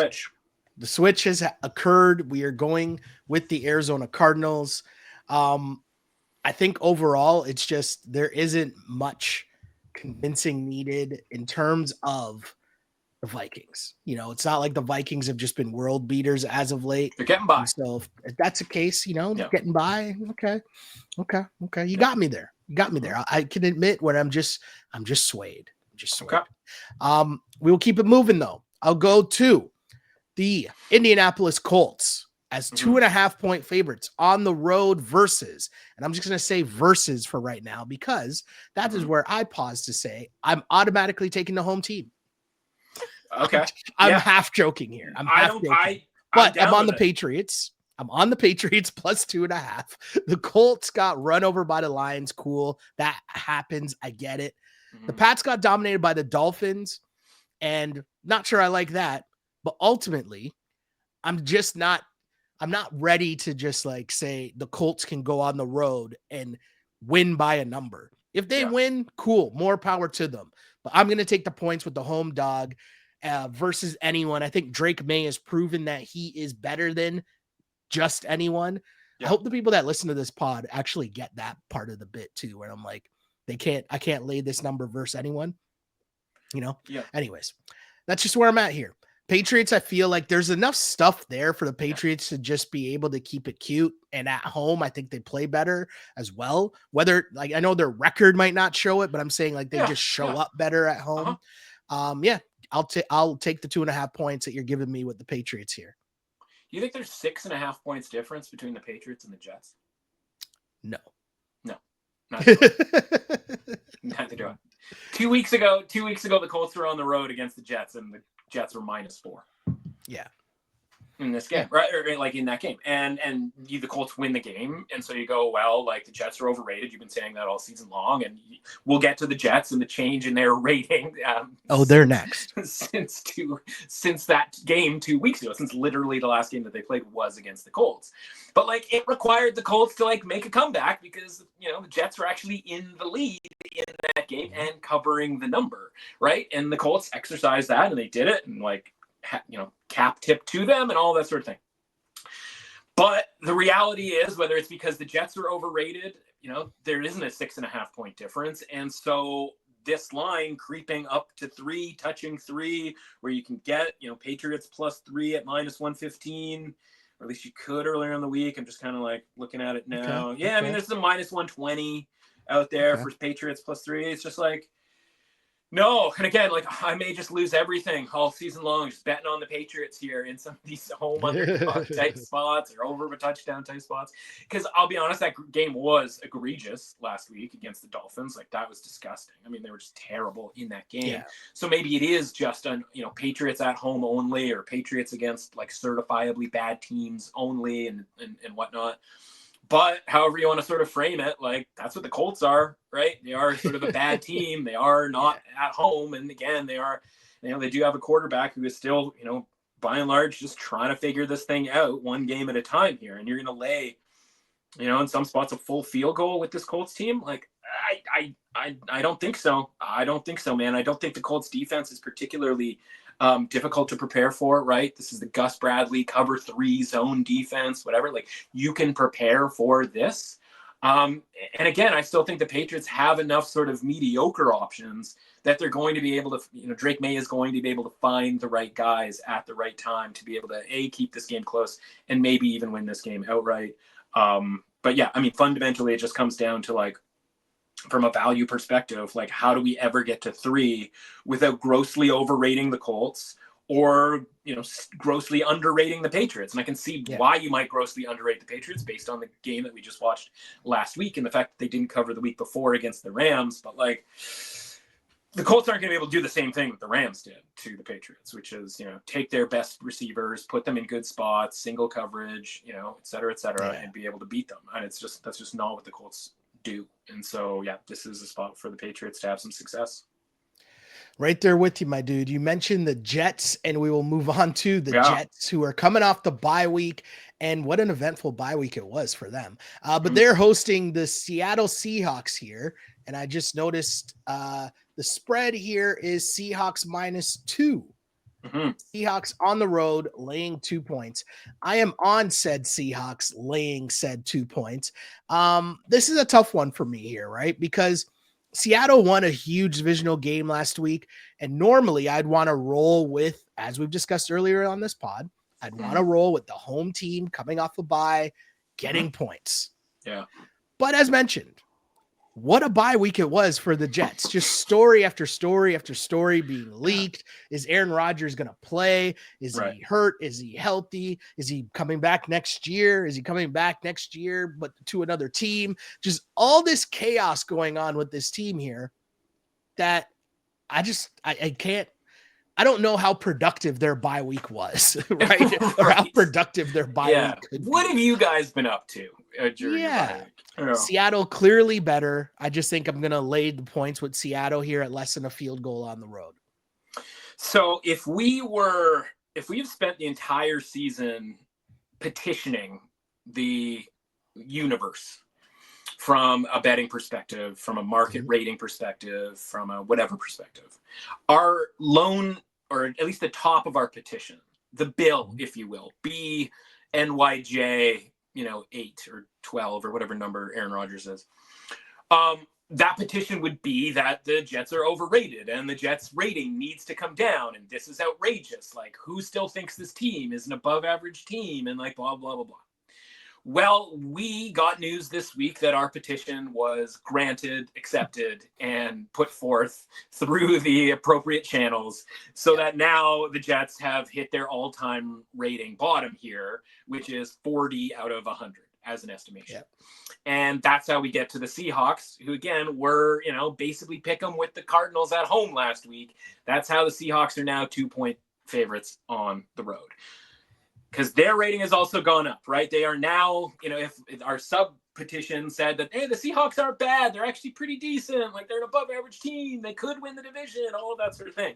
The switch has occurred. We are going with the Arizona Cardinals. I think overall, it's just there isn't much convincing needed in terms of the Vikings. It's not like the Vikings have just been world beaters as of late. They're getting by. And so if that's the case, getting by. Okay. You got me there. I can admit when I'm just swayed. Okay. We will keep it moving though. I'll go to the Indianapolis Colts as 2.5 point favorites on the road versus, and I'm just going to say versus for right now, because that is where I pause to say I'm automatically taking the home team. Okay. I'm half joking here. I'm on the Patriots. I'm on the Patriots plus 2.5. The Colts got run over by the Lions. Cool. That happens. I get it. The Pats got dominated by the Dolphins, and not sure I like that, but ultimately I'm not ready to just like say the Colts can go on the road and win by a number. If they win, cool, more power to them. But I'm going to take the points with the home dog versus anyone. I think Drake May has proven that he is better than just anyone. I hope the people that listen to this pod actually get that part of the bit too, where I'm like, I can't lay this number versus anyone. Anyways, that's just where I'm at here. Patriots, I feel like there's enough stuff there for the Patriots to just be able to keep it cute. And at home, I think they play better as well. Whether, like, I know their record might not show it, but I'm saying like they just show up better at home. I'll take the 2.5 points that you're giving me with the Patriots here. Do you think there's 6.5 points difference between the Patriots and the Jets? No. Neither do I. 2 weeks ago, the Colts were on the road against the Jets, and the Jets were -4. Yeah. in this game, right? Or like in that game. And the Colts win the game. And so you go, well, like the Jets are overrated. You've been saying that all season long. And we'll get to the Jets and the change in their rating. They're next. Since that game 2 weeks ago, since literally the last game that they played was against the Colts. But like it required the Colts to like make a comeback because, you know, the Jets were actually in the lead in that game and covering the number, right? And the Colts exercised that and they did it. And like, you know, cap tip to them and all that sort of thing. But the reality is, whether it's because the Jets are overrated, you know, there isn't a 6.5 point difference. And so this line creeping up to 3, touching 3, where you can get, you know, Patriots +3 at -115, or at least you could earlier in the week. I'm just kind of like looking at it now. Okay. I mean, there's the -120 out there for Patriots +3. It's just like, no, and again, like I may just lose everything all season long, just betting on the Patriots here in some of these home underdog type spots or over a touchdown type spots. Because I'll be honest, that game was egregious last week against the Dolphins. Like that was disgusting. I mean, they were just terrible in that game. Yeah. So maybe it is just Patriots at home only, or Patriots against like certifiably bad teams only, and whatnot. But however you want to sort of frame it, like that's what the Colts are, right? They are sort of a bad team. They are not at home. And again, they are, you know, they do have a quarterback who is still, you know, by and large, just trying to figure this thing out one game at a time here. And you're going to lay, you know, in some spots a full field goal with this Colts team. Like, I don't think so. I don't think so, man. I don't think the Colts defense is particularly difficult to prepare for, right? This is the Gus Bradley cover 3 zone defense, whatever. Like you can prepare for this. And again, I still think the Patriots have enough sort of mediocre options that they're going to be able to, you know, Drake May is going to be able to find the right guys at the right time to be able to keep this game close and maybe even win this game outright. But yeah, I mean, fundamentally, it just comes down to like, from a value perspective, like how do we ever get to 3 without grossly overrating the Colts or, you know, grossly underrating the Patriots? And I can see why you might grossly underrate the Patriots based on the game that we just watched last week and the fact that they didn't cover the week before against the Rams. But like the Colts aren't going to be able to do the same thing that the Rams did to the Patriots, which is, you know, take their best receivers, put them in good spots, single coverage, you know, et cetera, and be able to beat them. And that's just not what the Colts do. And so, yeah, this is a spot for the Patriots to have some success. Right there with you, my dude. You mentioned the Jets, and we will move on to the Jets, who are coming off the bye week. And what an eventful bye week it was for them. But they're hosting the Seattle Seahawks here. And I just noticed the spread here is Seahawks -2. Seahawks on the road laying 2 points. I am on said Seahawks laying said 2 points. This is a tough one for me here, right? Because Seattle won a huge divisional game last week, and normally I'd want to roll with, as we've discussed earlier on this pod, I'd want to roll with the home team coming off a bye, getting points. Yeah. But as mentioned, what a bye week it was for the Jets. Just story after story after story being leaked. Is Aaron Rodgers going to play? Is he hurt? Is he healthy? Is he coming back next year? Is he coming back next year, but to another team? Just all this chaos going on with this team here that I can't. I don't know how productive their bye week was, right? Or how productive their bye week could be. What have you guys been up to during your bye week? Seattle clearly better. I just think I'm going to lay the points with Seattle here at less than a field goal on the road. So if we've spent the entire season petitioning the universe from a betting perspective, from a market rating perspective, from a whatever perspective, our loan, or at least the top of our petition, the bill, if you will, BNYJ, 8 or 12 or whatever number Aaron Rodgers is. That petition would be that the Jets are overrated and the Jets rating needs to come down. And this is outrageous. Like, who still thinks this team is an above average team? And like, blah, blah, blah, blah. Well, we got news this week that our petition was granted, accepted, and put forth through the appropriate channels so that now the Jets have hit their all-time rating bottom here, which is 40 out of 100 as an estimation. Yep. And that's how we get to the Seahawks, who, again, were, basically pick them with the Cardinals at home last week. That's how the Seahawks are now 2-point favorites on the road. because their rating has also gone up, right? They are now, if our sub petition said that, hey, the Seahawks aren't bad, they're actually pretty decent, like they're an above average team, they could win the division, all of that sort of thing.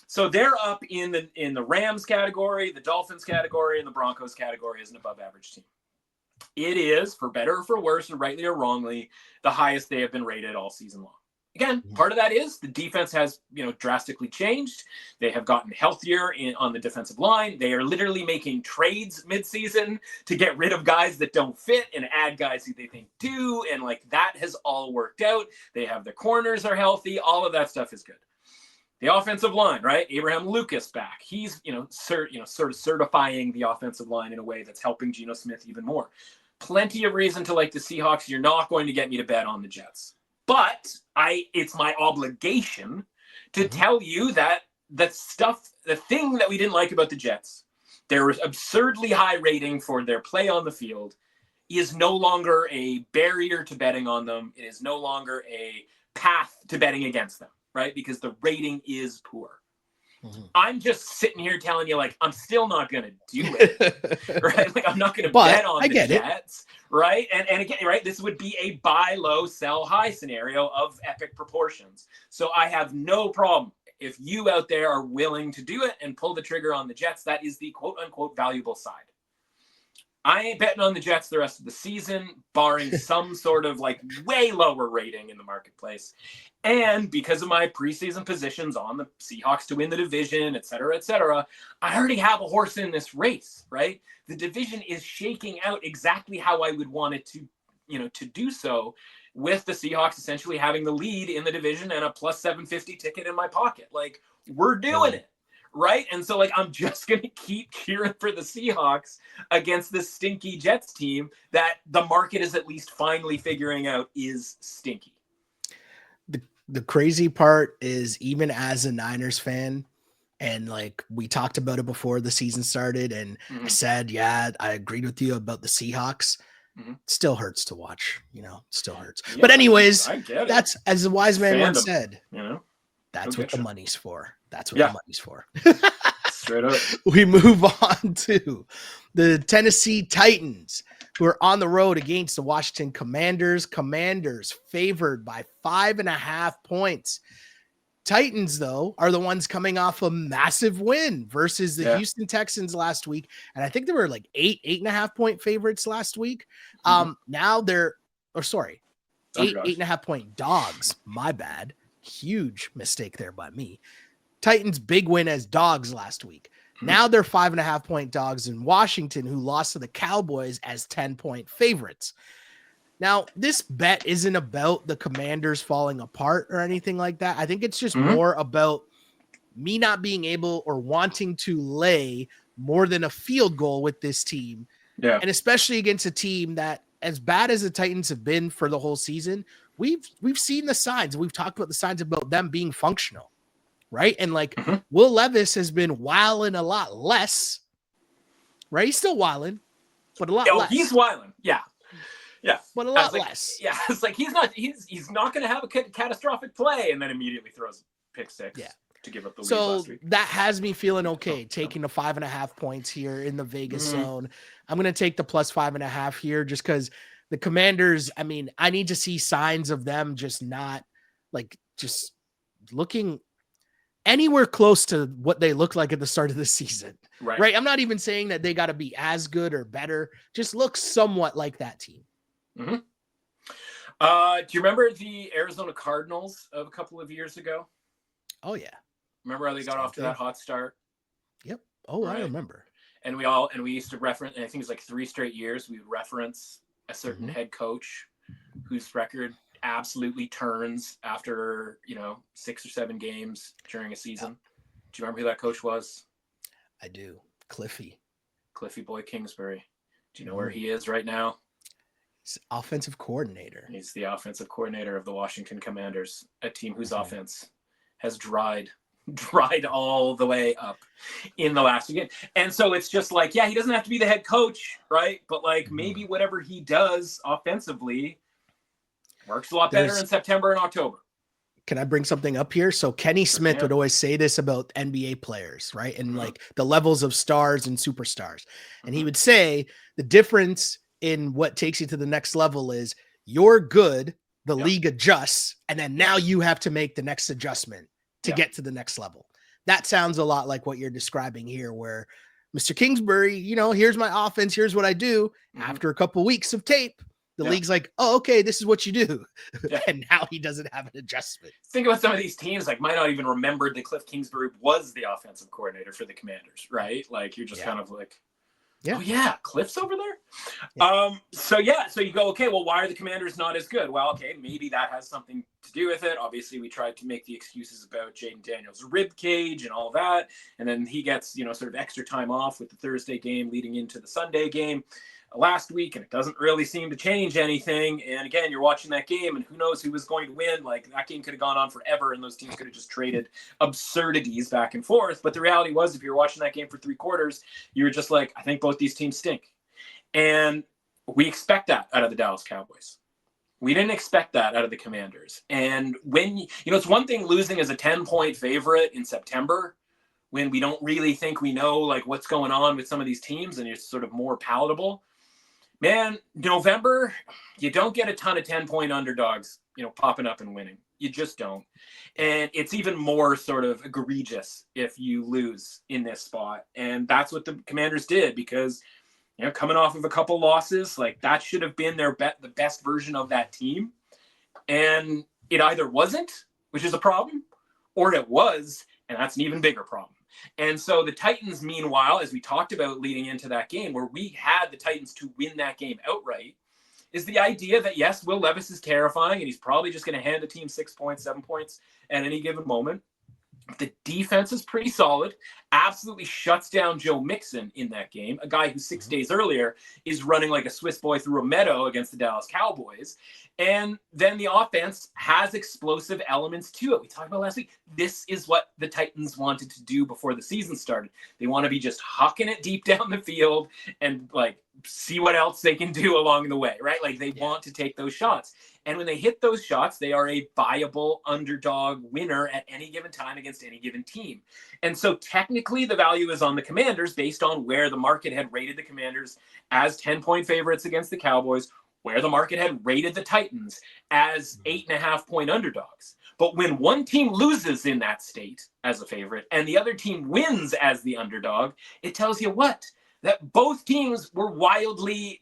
So they're up in the Rams category, the Dolphins category, and the Broncos category as an above average team. It is, for better or for worse, or rightly or wrongly, the highest they have been rated all season long. Again, part of that is the defense has, drastically changed. They have gotten healthier on the defensive line. They are literally making trades midseason to get rid of guys that don't fit and add guys who they think do. And like that has all worked out. They have their corners are healthy. All of that stuff is good. The offensive line, right? Abraham Lucas back. He's, sort of certifying the offensive line in a way that's helping Geno Smith even more. Plenty of reason to like the Seahawks. You're not going to get me to bet on the Jets. But it's my obligation to tell you that the thing that we didn't like about the Jets, their absurdly high rating for their play on the field, is no longer a barrier to betting on them. It is no longer a path to betting against them, right? Because the rating is poor. I'm just sitting here telling you, like, I'm still not going to do it, right? Like, I'm not going to bet on the Jets, right? And again, right, this would be a buy low, sell high scenario of epic proportions. So I have no problem if you out there are willing to do it and pull the trigger on the Jets. That is the quote unquote valuable side. I ain't betting on the Jets the rest of the season, barring some sort of like way lower rating in the marketplace. And because of my preseason positions on the Seahawks to win the division, et cetera, I already have a horse in this race, right? The division is shaking out exactly how I would want it to, to do so, with the Seahawks essentially having the lead in the division and a plus 750 ticket in my pocket. Like, we're doing it. Right. And so, like, I'm just going to keep cheering for the Seahawks against this stinky Jets team that the market is at least finally figuring out is stinky. The crazy part is, even as a Niners fan, and like we talked about it before the season started, and I said, yeah, I agreed with you about the Seahawks. Still hurts to watch, still hurts. Yeah, but anyways, that's, as the wise man once said, that's what the money's for. That's what the money's for. Straight up. We move on to the Tennessee Titans, who are on the road against the Washington Commanders. Commanders favored by 5.5 points. Titans, though, are the ones coming off a massive win versus the Houston Texans last week. And I think they were like 8.5 point favorites last week. Now they're, 8.5 point dogs. My bad. Huge mistake there by me. Titans big win as dogs last week. Now they're 5.5 point dogs in Washington, who lost to the Cowboys as 10-point favorites. Now, this bet isn't about the Commanders falling apart or anything like that. I think it's just more about me not being able or wanting to lay more than a field goal with this team. Yeah. And especially against a team that, as bad as the Titans have been for the whole season, we've seen the signs. We've talked about the signs about them being functional, right? And like Will Levis has been wilding a lot less, right? He's still wilding, but a lot less. He's wilding, yeah, but a lot less. Yeah, it's like he's not going to have a catastrophic play and then immediately throws a pick six. Yeah. To give up the lead last week. That has me feeling okay, taking the 5.5 points here in the Vegas zone. I'm going to take the plus 5.5 here just because the Commanders, I mean, I need to see signs of them just not like just looking anywhere close to what they looked like at the start of the season. Right. I'm not even saying that they got to be as good or better. Just look somewhat like that team. Do you remember the Arizona Cardinals of a couple of years ago? Oh, yeah. Remember how they got off to that hot start? Yep. Oh, right. I remember. And we used to reference, and I think it was like 3 straight years, we would reference a certain head coach whose record absolutely turns after, 6 or 7 games during a season. Yeah. Do you remember who that coach was? I do. Cliffy Boy Kingsbury. Do you know where he is right now? He's offensive coordinator. He's the offensive coordinator of the Washington Commanders, a team whose offense has dried all the way up in the last game. And so it's just like, yeah, he doesn't have to be the head coach, right? But like maybe whatever he does offensively works a lot better in September and October. can I bring something up here? So Kenny Smith Yeah. would always say this about NBA players, right? And Mhm. like the levels of stars and superstars. And he would say the difference in what takes you to the next level is you're good, the Yeah. league adjusts, and then now you have to make the next adjustment to Yeah. get to the next level. That sounds a lot like what you're describing here, where Mr. Kingsbury, here's my offense, here's what I do. Mhm. After a couple weeks of tape, the Yeah. league's like, oh, okay, this is what you do. Yeah. And now he doesn't have an adjustment. Think about some of these teams, like might not even remember that Cliff Kingsbury was the offensive coordinator for the Commanders, right? Like you're just kind of like, oh yeah, Cliff's over there. So you go, okay, well, why are the Commanders not as good? Well, okay, maybe that has something to do with it. Obviously, we tried to make the excuses about Jaden Daniels' rib cage and all that, and then he gets sort of extra time off with the Thursday game leading into the Sunday game last week, and it doesn't really seem to change anything. And again, you're watching that game, and who knows who was going to win. Like that game could have gone on forever, and those teams could have just traded absurdities back and forth. But the reality was, if you're watching that game for 3 quarters, you were just like, I think both these teams stink. And we expect that out of the Dallas Cowboys. We didn't expect that out of the Commanders. And when, it's one thing losing as a 10-point favorite in September, when we don't really think we know like what's going on with some of these teams and it's sort of more palatable. Man, November, you don't get a ton of 10-point underdogs, popping up and winning. You just don't. And it's even more sort of egregious if you lose in this spot. And that's what the Commanders did because, coming off of a couple losses, like that should have been the best version of that team. And it either wasn't, which is a problem, or it was, and that's an even bigger problem. And so the Titans, meanwhile, as we talked about leading into that game, where we had the Titans to win that game outright, is the idea that, yes, Will Levis is terrifying, and he's probably just going to hand the team 6 points, 7 points at any given moment. The defense is pretty solid, absolutely shuts down Joe Mixon in that game, a guy who 6 days earlier is running like a Swiss boy through a meadow against the Dallas Cowboys. And then the offense has explosive elements to it. We talked about last week. This is what the Titans wanted to do before the season started. They want to be just hucking it deep down the field and like see what else they can do along the way, right? Like they want to take those shots. And when they hit those shots, they are a viable underdog winner at any given time against any given team. And so technically the value is on the Commanders based on where the market had rated the Commanders as 10-point favorites against the Cowboys, where the market had rated the Titans as 8.5-point underdogs. But when one team loses in that state as a favorite and the other team wins as the underdog, it tells you what? That both teams were wildly,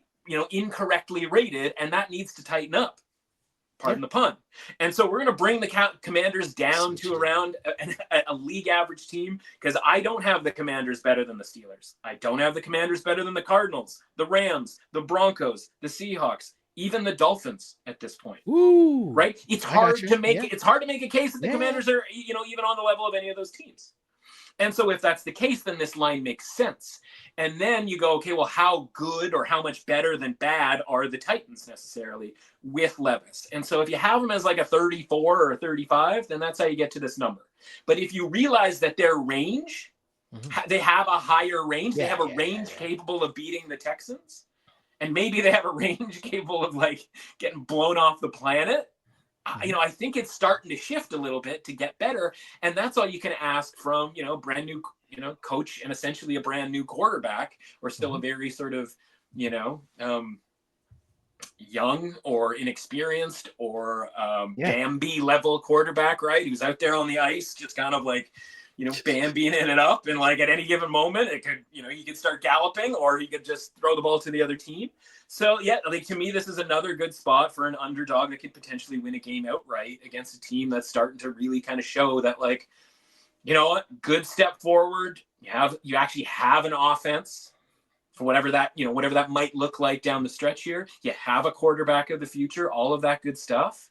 incorrectly rated, and that needs to tighten up. Pardon the pun. And so we're going to bring the Commanders down to around a league average team because I don't have the Commanders better than the Steelers. I don't have the Commanders better than the Cardinals, the Rams, the Broncos, the Seahawks, even the Dolphins at this point. Ooh, right? It's hard to make it's hard to make a case that the Commanders are, even on the level of any of those teams. And so if that's the case, then this line makes sense. And then you go, okay, well, how good or how much better than bad are the Titans necessarily with Levis? And so if you have them as like a 34 or a 35, then that's how you get to this number. But if you realize that their range, they have a higher range, they have a range capable of beating the Texans, and maybe they have a range capable of like getting blown off the planet. I think it's starting to shift a little bit to get better. And that's all you can ask from, brand new, coach and essentially a brand new quarterback or still a very sort of, young or inexperienced or Bambi level quarterback, right? He was out there on the ice, just kind of like, Bambiing in and up. And like at any given moment, it could, he could start galloping or he could just throw the ball to the other team. So to me, this is another good spot for an underdog that could potentially win a game outright against a team that's starting to really kind of show that like, good step forward. You actually have an offense for whatever that might look like down the stretch here. You have a quarterback of the future, all of that good stuff.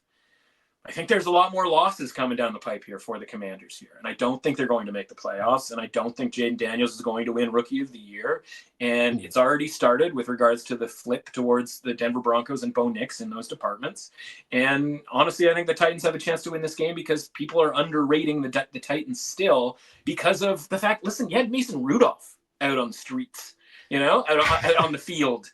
I think there's a lot more losses coming down the pipe here for the Commanders here. And I don't think they're going to make the playoffs. And I don't think Jaden Daniels is going to win Rookie of the Year. And it's already started with regards to the flip towards the Denver Broncos and Bo Nix in those departments. And honestly, I think the Titans have a chance to win this game because people are underrating the Titans still because of the fact, listen, you had Mason Rudolph out on the streets on the field,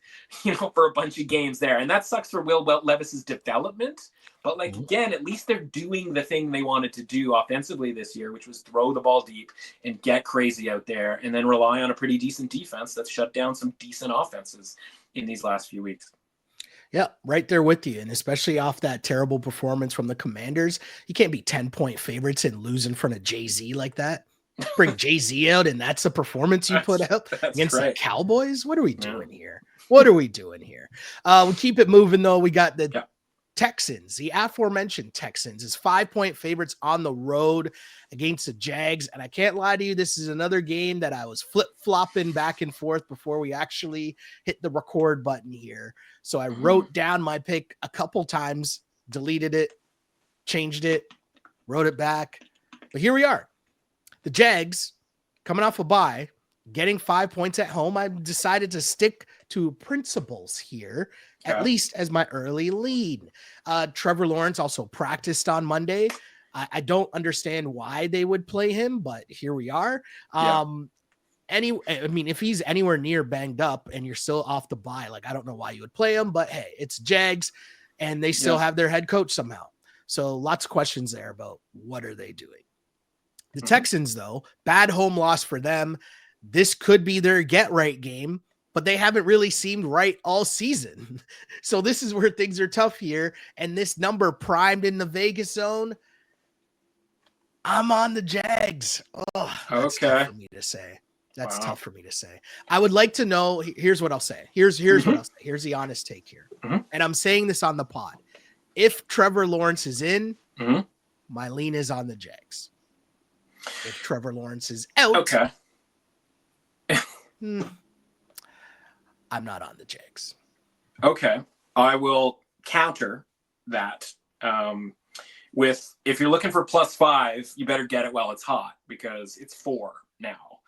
for a bunch of games there. And that sucks for Will Levis's development. But again, at least they're doing the thing they wanted to do offensively this year, which was throw the ball deep and get crazy out there and then rely on a pretty decent defense that's shut down some decent offenses in these last few weeks. Yeah, right there with you. And especially off that terrible performance from the Commanders, you can't be 10-point favorites and lose in front of Jay-Z like that. Bring Jay-Z out, and that's the performance you put out against the Cowboys? What are we doing here? What are we doing here? We keep it moving, though. We got the Texans, the aforementioned Texans, is 5-point favorites on the road against the Jags. And I can't lie to you, this is another game that I was flip-flopping back and forth before we actually hit the record button here. So I wrote down my pick a couple times, deleted it, changed it, wrote it back. But here we are. The Jags, coming off a bye, getting 5 points at home. I decided to stick to principles here, at least as my early lead. Trevor Lawrence also practiced on Monday. I don't understand why they would play him, but here we are. If he's anywhere near banged up and you're still off the bye, I don't know why you would play him, but hey, it's Jags and they still have their head coach somehow. So lots of questions there about what are they doing. The Texans, though, bad home loss for them. This could be their get right game, but they haven't really seemed right all season. So this is where things are tough here. And this number primed in the Vegas zone, I'm on the Jags. Oh, that's tough for me to say. That's tough for me to say. I would like to know. Here's what I'll say. Here's what I'll say. Here's the honest take here. And I'm saying this on the pod. If Trevor Lawrence is in, my lean is on the Jags. If Trevor Lawrence is out, I'm not on the Jags. Okay. I will counter that with, if you're looking for +5, you better get it while it's hot because it's 4 now.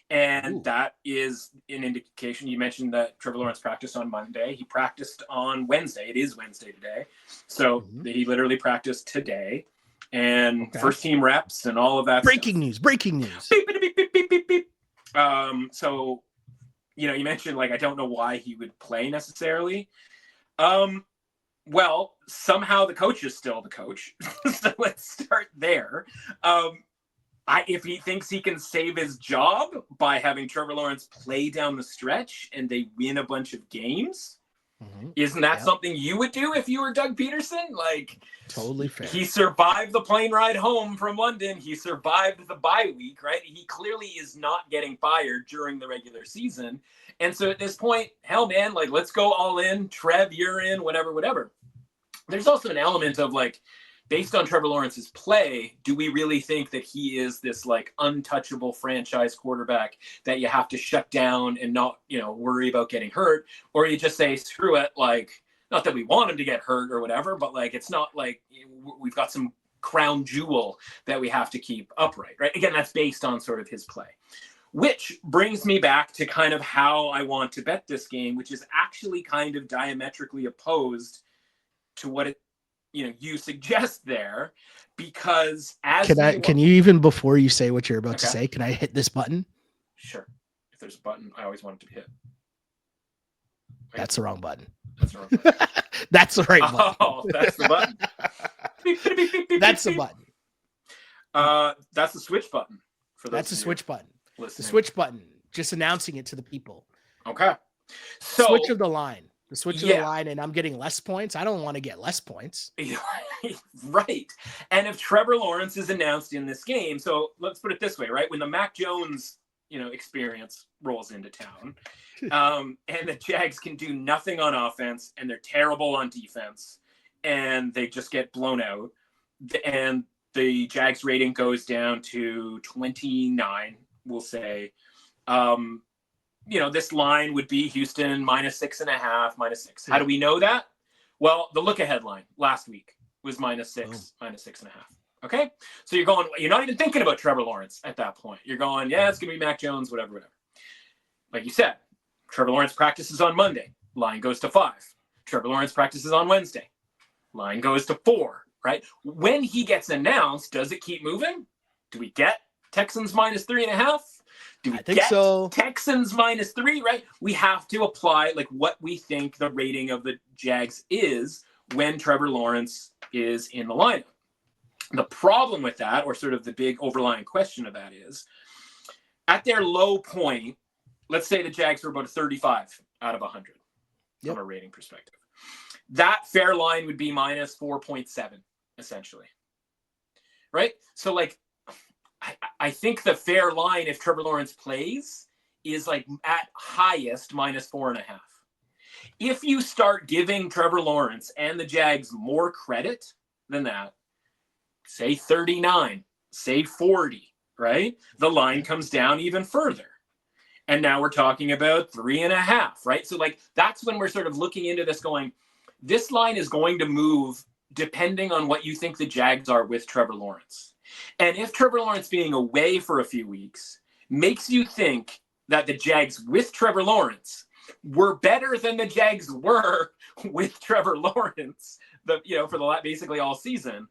And that is an indication. You mentioned that Trevor Lawrence practiced on Monday. He practiced on Wednesday. It is Wednesday today. So he literally practiced today. And first team reps and all of that. Breaking news. Beep, beep, beep, beep, beep, beep. So, you mentioned I don't know why he would play necessarily. Well, somehow the coach is still the coach. So let's start there. If he thinks he can save his job by having Trevor Lawrence play down the stretch and they win a bunch of games, isn't that something you would do if you were Doug Peterson? Totally fair. He survived the plane ride home from London. He survived the bye week, right? He clearly is not getting fired during the regular season. And so at this point, hell, man, let's go all in. Trev, you're in, whatever. There's also an element of based on Trevor Lawrence's play, do we really think that he is this untouchable franchise quarterback that you have to shut down and not, worry about getting hurt? Or you just say, screw it, not that we want him to get hurt or whatever, but it's not we've got some crown jewel that we have to keep upright, right? Again, that's based on sort of his play. Which brings me back to kind of how I want to bet this game, which is actually kind of diametrically opposed to what it you suggest there, because can you even before you say what you're about to say, can I hit this button? Sure. If there's a button, I always want it to be hit. Wait. That's the wrong button. That's the wrong button. That's the right button. Oh, that's the button. That's the button. That's the switch button. That's the switch button. Listening. The switch button. Just announcing it to the people. Okay. So switch of the line. The switch of the line, and I'm getting less points. I don't want to get less points. Right. And if Trevor Lawrence is announced in this game, so let's put it this way, right? When the Mac Jones, experience rolls into town, and the Jags can do nothing on offense, and they're terrible on defense, and they just get blown out, and the Jags rating goes down to 29, we'll say. This line would be Houston -6.5, -6. How do we know that? Well, the look-ahead line last week was -6, -6.5. Okay? So you're not even thinking about Trevor Lawrence at that point. You're going, it's going to be Mac Jones, whatever. Like you said, Trevor Lawrence practices on Monday. Line goes to 5. Trevor Lawrence practices on Wednesday. Line goes to 4, right? When he gets announced, does it keep moving? Do we get Texans -3.5? Do we I think get so. Texans -3, right? We have to apply like what we think the rating of the Jags is when Trevor Lawrence is in the lineup. The problem with that, or sort of the big overlying question of that, is at their low point, let's say the Jags were about a 35 out of 100 from a rating perspective. That fair line would be -4.7, essentially. Right? So, like, I think the fair line, if Trevor Lawrence plays, is like at highest -4.5. If you start giving Trevor Lawrence and the Jags more credit than that, say 39, say 40, right? The line comes down even further. And now we're talking about 3.5, right? So like that's when we're sort of looking into this going, this line is going to move depending on what you think the Jags are with Trevor Lawrence. And if Trevor Lawrence being away for a few weeks makes you think that the Jags with Trevor Lawrence were better than the Jags were with Trevor Lawrence, for the basically all season,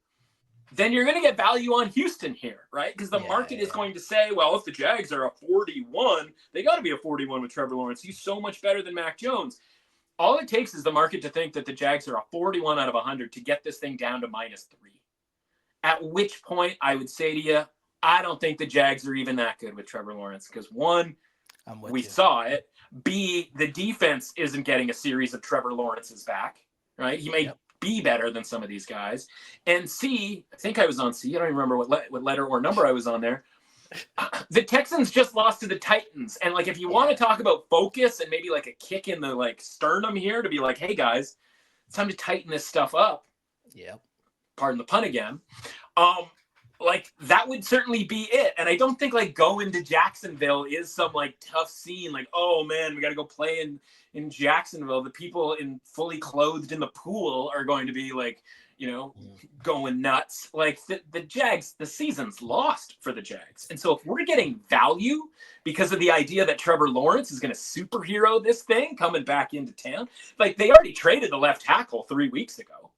then you're going to get value on Houston here, right? Because the market is going to say, well, if the Jags are a 41, they got to be a 41 with Trevor Lawrence. He's so much better than Mac Jones. All it takes is the market to think that the Jags are a 41 out of 100 to get this thing down to -3. At which point I would say to you, I don't think the Jags are even that good with Trevor Lawrence because one, we saw it. B, the defense isn't getting a series of Trevor Lawrence's back, right? He may be better than some of these guys. And C, I think I was on C. I don't even remember what letter or number I was on there. The Texans just lost to the Titans. And like, if you want to talk about focus and maybe like a kick in the like sternum here to be like, hey guys, it's time to tighten this stuff up. Yep. Pardon the pun again. Like that would certainly be it. And I don't think like going to Jacksonville is some like tough scene. Like, oh man, we got to go play in Jacksonville. The people in fully clothed in the pool are going to be like, going nuts. Like the Jags, the season's lost for the Jags. And so if we're getting value because of the idea that Trevor Lawrence is going to superhero this thing coming back into town, like they already traded the left tackle 3 weeks ago.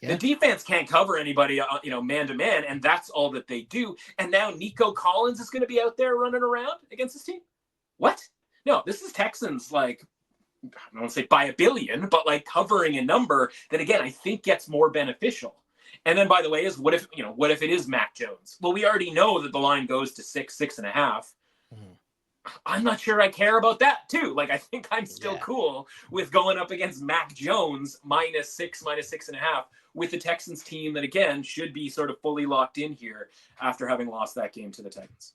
Yeah. The defense can't cover anybody, man to man, and that's all that they do. And now Nico Collins is going to be out there running around against this team? What? No, this is Texans, like, I don't want to say by a billion, but like covering a number that, again, I think gets more beneficial. And then, by the way, what if it is Mac Jones? Well, we already know that the line goes to 6.5. Mm-hmm. I'm not sure I care about that too. Like, I think I'm still cool with going up against Mac Jones -6, -6.5 with the Texans team that, again, should be sort of fully locked in here after having lost that game to the Titans.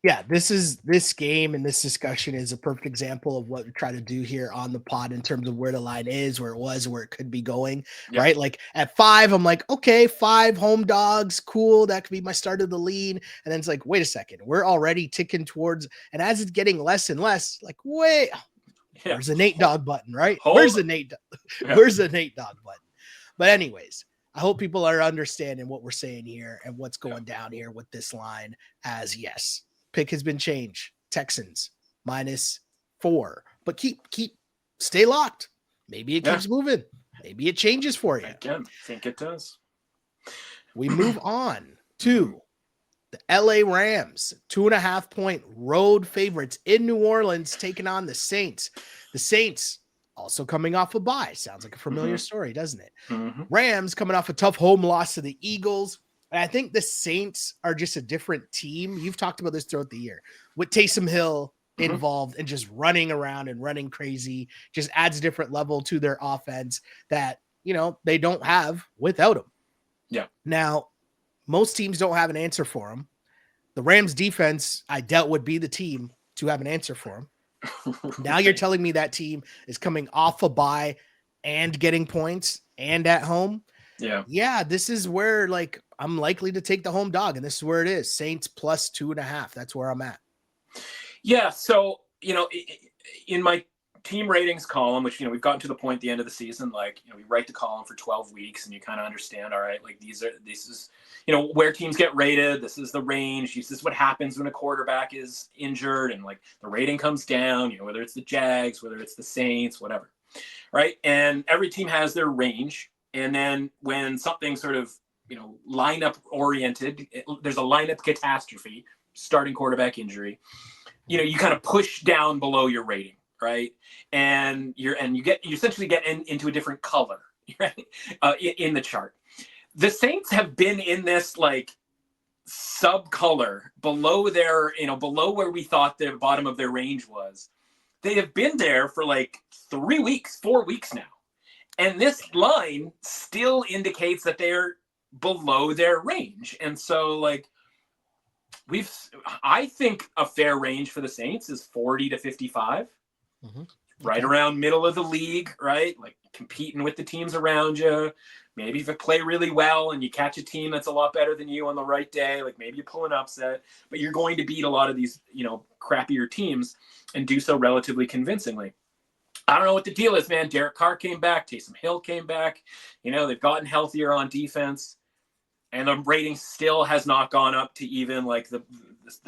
Yeah, this game and this discussion is a perfect example of what we try to do here on the pod in terms of where the line is, where it was, where it could be going, right? Like at 5, I'm like, okay, 5 home dogs, cool. That could be my start of the lean. And then it's like, wait a second, we're already ticking towards, and as it's getting less and less, like, wait, where's the Nate Dogg button, right? Where's the Nate Dogg button? But anyways, I hope people are understanding what we're saying here and what's going down here with this line as yes. Pick has been changed. Texans -4, but stay locked. Maybe it keeps moving. Maybe it changes for you. I think it does. We move on to the LA Rams, 2.5-point road favorites in New Orleans, taking on the Saints. The Saints also coming off a bye. Sounds like a familiar story, doesn't it? Mm-hmm. Rams coming off a tough home loss to the Eagles. And I think the Saints are just a different team. You've talked about this throughout the year with Taysom Hill involved and just running around and running crazy, just adds a different level to their offense that, they don't have without him. Yeah. Now, most teams don't have an answer for him. The Rams defense, I doubt would be the team to have an answer for him. Now you're telling me that team is coming off a bye and getting points and at home. Yeah. This is where like I'm likely to take the home dog, and this is where it is. Saints +2.5. That's where I'm at. Yeah. So, in my team ratings column, which, we've gotten to the point at the end of the season, like, we write the column for 12 weeks and you kind of understand, all right, like this is, where teams get rated. This is the range. This is what happens when a quarterback is injured and like the rating comes down, whether it's the Jags, whether it's the Saints, whatever. Right. And every team has their range. And then when something sort of, lineup oriented, there's a lineup catastrophe, starting quarterback injury, you kind of push down below your rating, right? And you essentially get into a different color, right? In the chart. The Saints have been in this like sub color below below where we thought the bottom of their range was. They have been there for like 4 weeks now. And this line still indicates that they're below their range. And so like I think a fair range for the Saints is 40 to 55, right around middle of the league, right? Like competing with the teams around you. Maybe if you play really well and you catch a team that's a lot better than you on the right day, like maybe you pull an upset, but you're going to beat a lot of these, crappier teams and do so relatively convincingly. I don't know what the deal is, man. Derek Carr came back. Taysom Hill came back. They've gotten healthier on defense. And the rating still has not gone up to even like the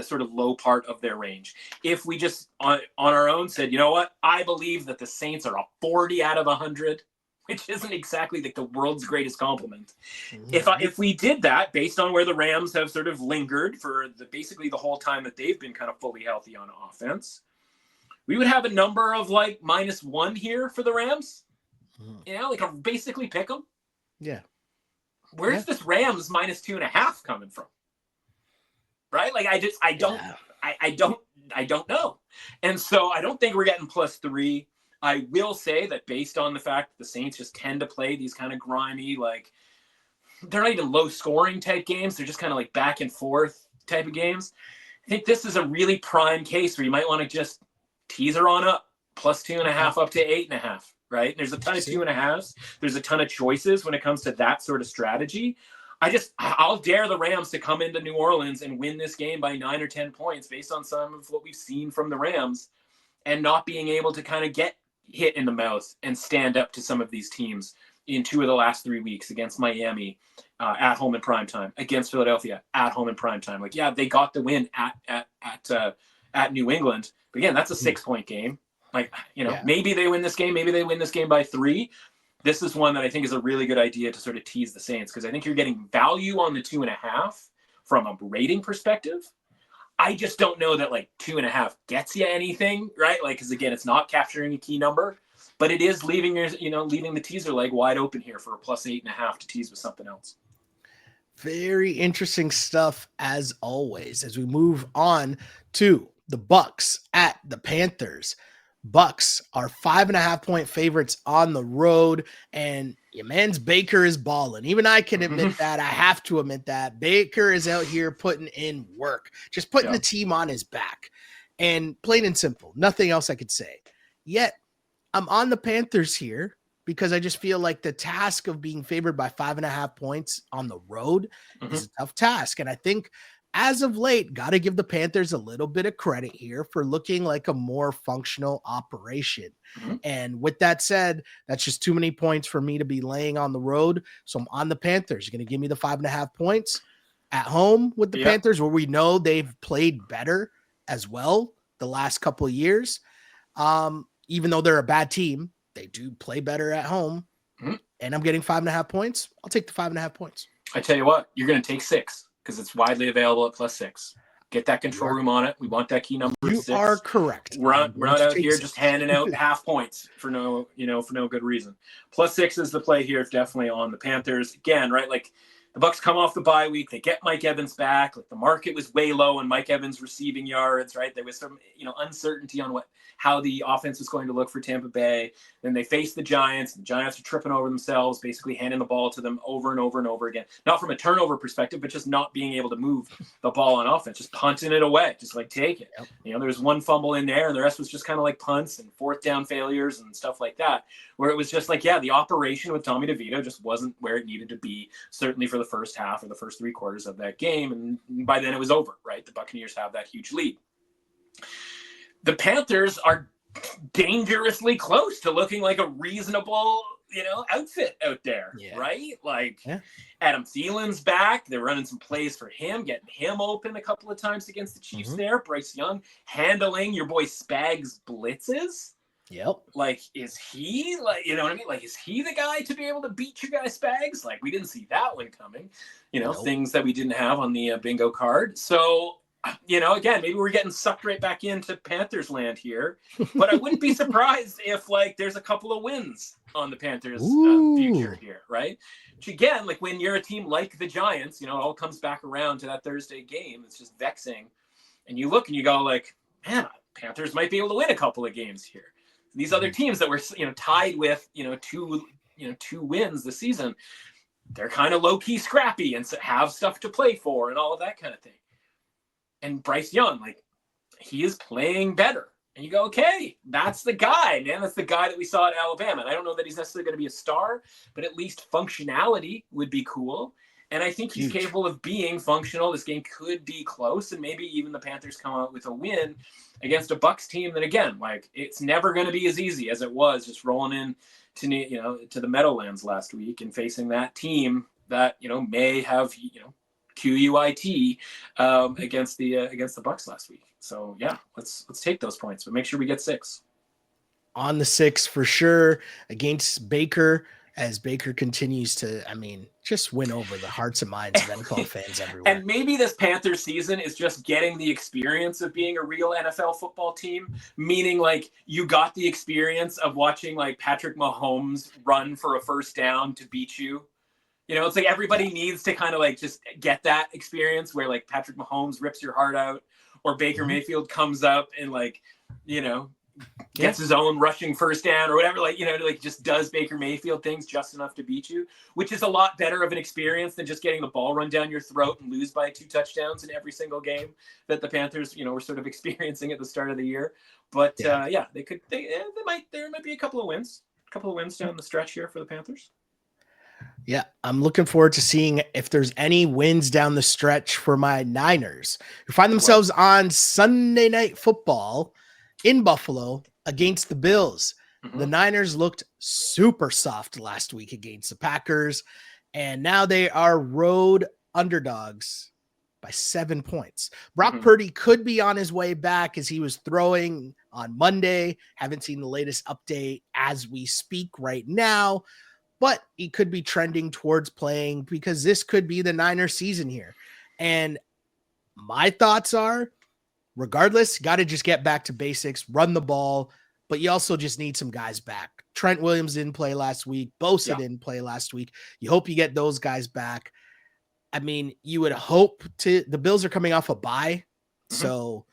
sort of low part of their range. If we just on our own said, you know what, I believe that the Saints are a 40 out of 100, which isn't exactly like the world's greatest compliment. If we did that based on where the Rams have sort of lingered for basically the whole time that they've been kind of fully healthy on offense, we would have a number of like -1 here for the Rams. Basically pick them. Yeah. Where's this Rams -2.5 coming from? Right? Like I don't know. And so I don't think we're getting +3. I will say that based on the fact that the Saints just tend to play these kind of grimy, like they're not even low scoring type games. They're just kind of like back and forth type of games. I think this is a really prime case where you might want to just teaser on up +2.5 up to 8.5. Right? There's a ton of 2.5s. There's a ton of choices when it comes to that sort of strategy. I'll dare the Rams to come into New Orleans and win this game by 9 or 10 points based on some of what we've seen from the Rams and not being able to kind of get hit in the mouth and stand up to some of these teams in 2 of the last 3 weeks against Miami at home in primetime, against Philadelphia at home in primetime. Like, yeah, they got the win at New England. But again, that's a 6-point game. Like, maybe they win this game. Maybe they win this game by 3. This is one that I think is a really good idea to sort of tease the Saints because I think you're getting value on the 2.5 from a rating perspective. I just don't know that like 2.5 gets you anything, right? Like, because again, it's not capturing a key number, but it is leaving the teaser leg wide open here for a +8.5 to tease with something else. Very interesting stuff as always. As we move on to the Bucs at the Panthers. Bucs are 5.5-point favorites on the road, and your man's Baker is balling. Even I can admit that. I have to admit that Baker is out here putting in work, just putting the team on his back, and plain and simple, nothing else I could say. Yet I'm on the Panthers here because I just feel like the task of being favored by 5.5 points on the road is a tough task, and I think as of late, got to give the Panthers a little bit of credit here for looking like a more functional operation. And with that said, that's just too many points for me to be laying on the road. So I'm on the Panthers. You're going to give me the 5.5 points at home with the Panthers, where we know they've played better as well the last couple of years. Even though they're a bad team, they do play better at home. And I'm getting 5.5 points. I'll take the 5.5 points. I tell you what, you're going to take 6. Because it's widely available at +6. Get that control room on it. We want that key number. You 6. are correct. We're not out here just handing out half points for no good reason. +6 is the play here. It's definitely on the Panthers again, right? Like the Bucs come off the bye week. They get Mike Evans back. Like the market was way low on Mike Evans receiving yards, right? There was some uncertainty on how the offense was going to look for Tampa Bay. Then they face the Giants. The Giants are tripping over themselves, basically handing the ball to them over and over and over again. Not from a turnover perspective, but just not being able to move the ball on offense, just punting it away, just like take it. There was one fumble in there, and the rest was just kind of like punts and 4th down failures and stuff like that, where it was just like, the operation with Tommy DeVito just wasn't where it needed to be, certainly for the first half or the first 3 quarters of that game. And by then it was over, right? The Buccaneers have that huge lead. The Panthers are dangerously close to looking like a reasonable, outfit out there, right? Like Adam Thielen's back. They're running some plays for him, getting him open a couple of times against the Chiefs there. Bryce Young handling your boy Spags blitzes. Like, is he Like, is he the guy to be able to beat your guy Spags? Like, we didn't see that one coming, things that we didn't have on the bingo card. So again, maybe we're getting sucked right back into Panthers land here, but I wouldn't be surprised if like there's a couple of wins on the Panthers future here, right? Which again, like when you're a team like the Giants, it all comes back around to that Thursday game. It's just vexing. And you look and you go like, man, Panthers might be able to win a couple of games here. These other teams that were, tied with, two wins this season, they're kind of low key scrappy and have stuff to play for and all of that kind of thing. And Bryce Young, like, he is playing better. And you go, okay, that's the guy, man. That's the guy that we saw at Alabama. And I don't know that he's necessarily going to be a star, but at least functionality would be cool. And I think he's capable of being functional. This game could be close, and maybe even the Panthers come out with a win against a Bucs team that, again, like, it's never going to be as easy as it was just rolling in to the Meadowlands last week and facing that team that, may have, QUIT against the Bucs last week. So yeah, let's take those points, but make sure we get 6 on the 6 for sure against Baker, as Baker continues to, just win over the hearts and minds of NFL fans everywhere. And maybe this Panthers season is just getting the experience of being a real NFL football team, meaning like you got the experience of watching like Patrick Mahomes run for a first down to beat you. It's like everybody needs to kind of like just get that experience where like Patrick Mahomes rips your heart out, or Baker Mayfield comes up and like, gets his own rushing first down or whatever, like, just does Baker Mayfield things just enough to beat you, which is a lot better of an experience than just getting the ball run down your throat and lose by 2 touchdowns in every single game that the Panthers, were sort of experiencing at the start of the year. But there might be a couple of wins down the stretch here for the Panthers. Yeah, I'm looking forward to seeing if there's any wins down the stretch for my Niners, who find themselves on Sunday Night Football in Buffalo against the Bills. The Niners looked super soft last week against the Packers, and now they are road underdogs by 7 points. Brock Purdy could be on his way back as he was throwing on Monday. Haven't seen the latest update as we speak right now, but he could be trending towards playing because this could be the Niners season here. And my thoughts are, regardless, got to just get back to basics, run the ball, but you also just need some guys back. Trent Williams didn't play last week. Bosa didn't play last week. You hope you get those guys back. You would hope the Bills are coming off a bye. So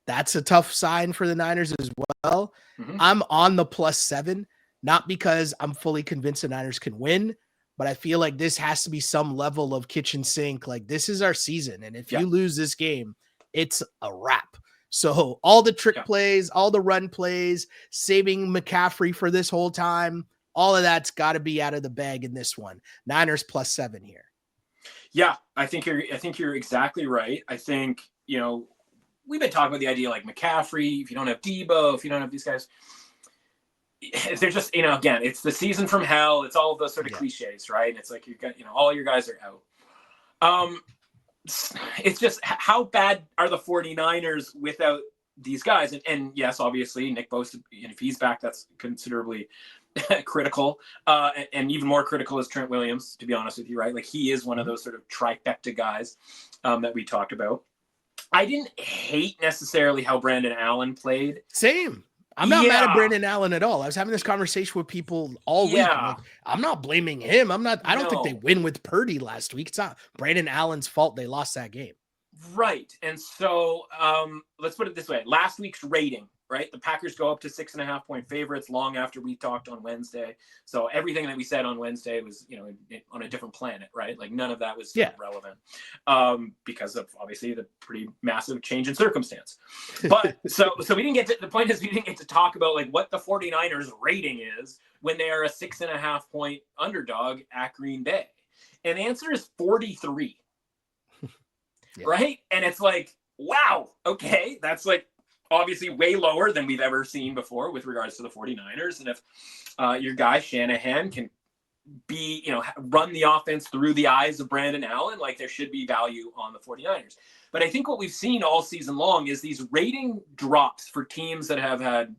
that's a tough sign for the Niners as well. I'm on the +7. Not because I'm fully convinced the Niners can win, but I feel like this has to be some level of kitchen sink. Like, this is our season. And if you lose this game, it's a wrap. So all the trick plays, all the run plays, saving McCaffrey for this whole time, all of that's got to be out of the bag in this one. Niners +7 here. Yeah, I think you're exactly right. I think, we've been talking about the idea like McCaffrey, if you don't have Debo, if you don't have these guys, they're just, again, it's the season from hell. It's all of those sort of cliches, right? It's like, you've got, all your guys are out. It's just, how bad are the 49ers without these guys? And yes, obviously Nick Bosa, if he's back, that's considerably critical. And even more critical is Trent Williams, to be honest with you, right? Like, he is one of those sort of trifecta guys that we talked about. I didn't hate necessarily how Brandon Allen played. Same. I'm not mad at Brandon Allen at all. I was having this conversation with people all week. I'm not blaming him. I don't think they win with Purdy last week. It's not Brandon Allen's fault they lost that game. Right. And so let's put it this way. Last week's rating, right? The Packers go up to 6.5-point favorites long after we talked on Wednesday. So everything that we said on Wednesday was, on a different planet, right? Like, none of that was relevant because of obviously the pretty massive change in circumstance. But so we didn't get to, the point is we didn't get to talk about like what the 49ers rating is when they are a 6.5-point underdog at Green Bay. And the answer is 43. Right. And it's like, wow, okay, that's like obviously way lower than we've ever seen before with regards to the 49ers. And if your guy Shanahan can be, run the offense through the eyes of Brandon Allen, like, there should be value on the 49ers. But I think what we've seen all season long is these rating drops for teams that have had,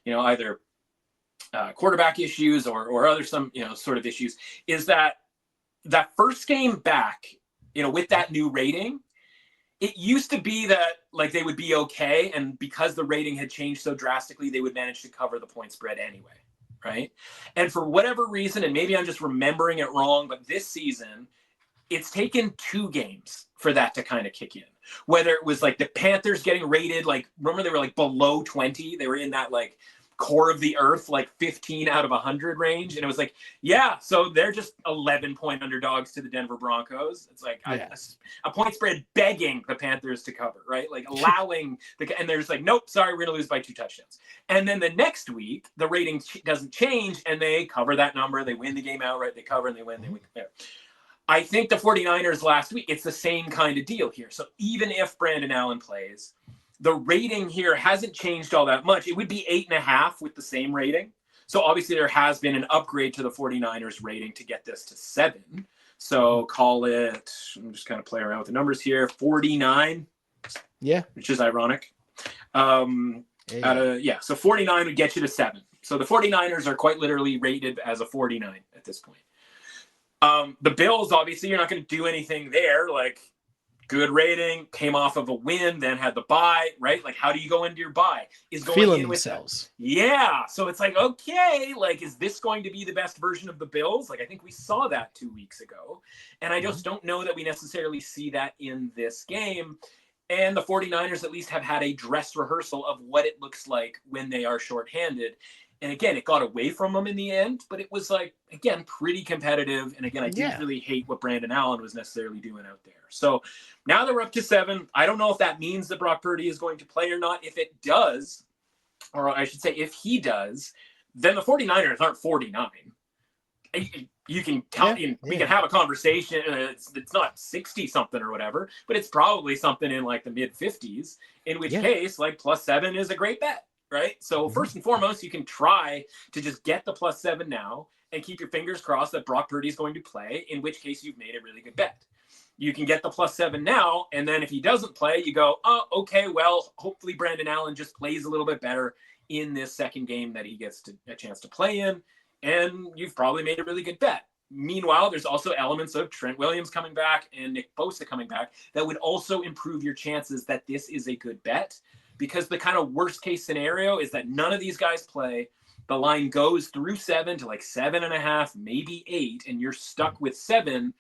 either quarterback issues or other some, sort of issues, is that first game back, with that new rating, It used to be that like they would be okay, and because the rating had changed so drastically, they would manage to cover the point spread anyway, right? And for whatever reason, and maybe I'm just remembering it wrong, but this season, it's taken 2 games for that to kind of kick in. Whether it was like the Panthers getting rated, like remember they were like below 20, they were in that like core of the earth, like 15 out of 100 range, and it was like, yeah, so they're just 11-point underdogs to the Denver Broncos. It's like a point spread begging the Panthers to cover, right? Like allowing and they're just like, nope, sorry, we're gonna lose by 2 touchdowns. And then the next week, the rating doesn't change, and they cover that number. They win the game outright. They cover and they win. They win. I think the 49ers last week, it's the same kind of deal here. So even if Brandon Allen plays, the rating here hasn't changed all that much. It would be 8.5 with the same rating. So obviously there has been an upgrade to the 49ers rating to get this to 7. So call it, I'm just kind of playing around with the numbers here, 49. Yeah. Which is ironic. So 49 would get you to 7. So the 49ers are quite literally rated as a 49 at this point. The Bills, obviously, you're not going to do anything there. Like, good rating, came off of a win, then had the bye, right? Like, how do you go into your bye? Is going feeling in with themselves. Yeah. So it's like, okay, like, is this going to be the best version of the Bills? Like, I think we saw that 2 weeks ago. And I just don't know that we necessarily see that in this game. And the 49ers at least have had a dress rehearsal of what it looks like when they are shorthanded. And again, it got away from them in the end, but it was like, again, pretty competitive. And again, I didn't really hate what Brandon Allen was necessarily doing out there. So now they're up to 7. I don't know if that means that Brock Purdy is going to play or not. If it does, or I should say if he does, then the 49ers aren't 49. You can tell, we can have a conversation. It's not 60 something or whatever, but it's probably something in like the mid 50s, in which case like +7 is a great bet. Right. So first and foremost, you can try to just get the +7 now and keep your fingers crossed that Brock Purdy is going to play, in which case you've made a really good bet. You can get the +7 now. And then if he doesn't play, you go, oh, okay, well, hopefully Brandon Allen just plays a little bit better in this second game that he gets a chance to play in. And you've probably made a really good bet. Meanwhile, there's also elements of Trent Williams coming back and Nick Bosa coming back that would also improve your chances that this is a good bet. Because the kind of worst case scenario is that none of these guys play. The line goes through 7 to like 7.5, maybe 8, and you're stuck with 7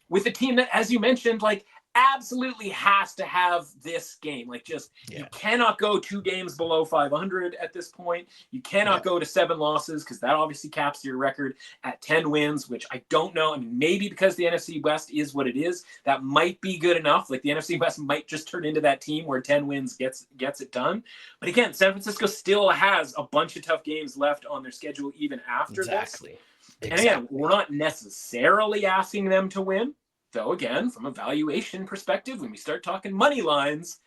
with a team that, as you mentioned, like absolutely has to have this game. Like just you cannot go 2 games below 500 at this point. You cannot go to 7 losses because that obviously caps your record at 10 wins, which I don't know. I mean, maybe because the NFC West is what it is, that might be good enough. Like the NFC West might just turn into that team where 10 wins gets it done. But again, San Francisco still has a bunch of tough games left on their schedule even after this. And again, we're not necessarily asking them to win. Though, again, from a valuation perspective, when we start talking money lines,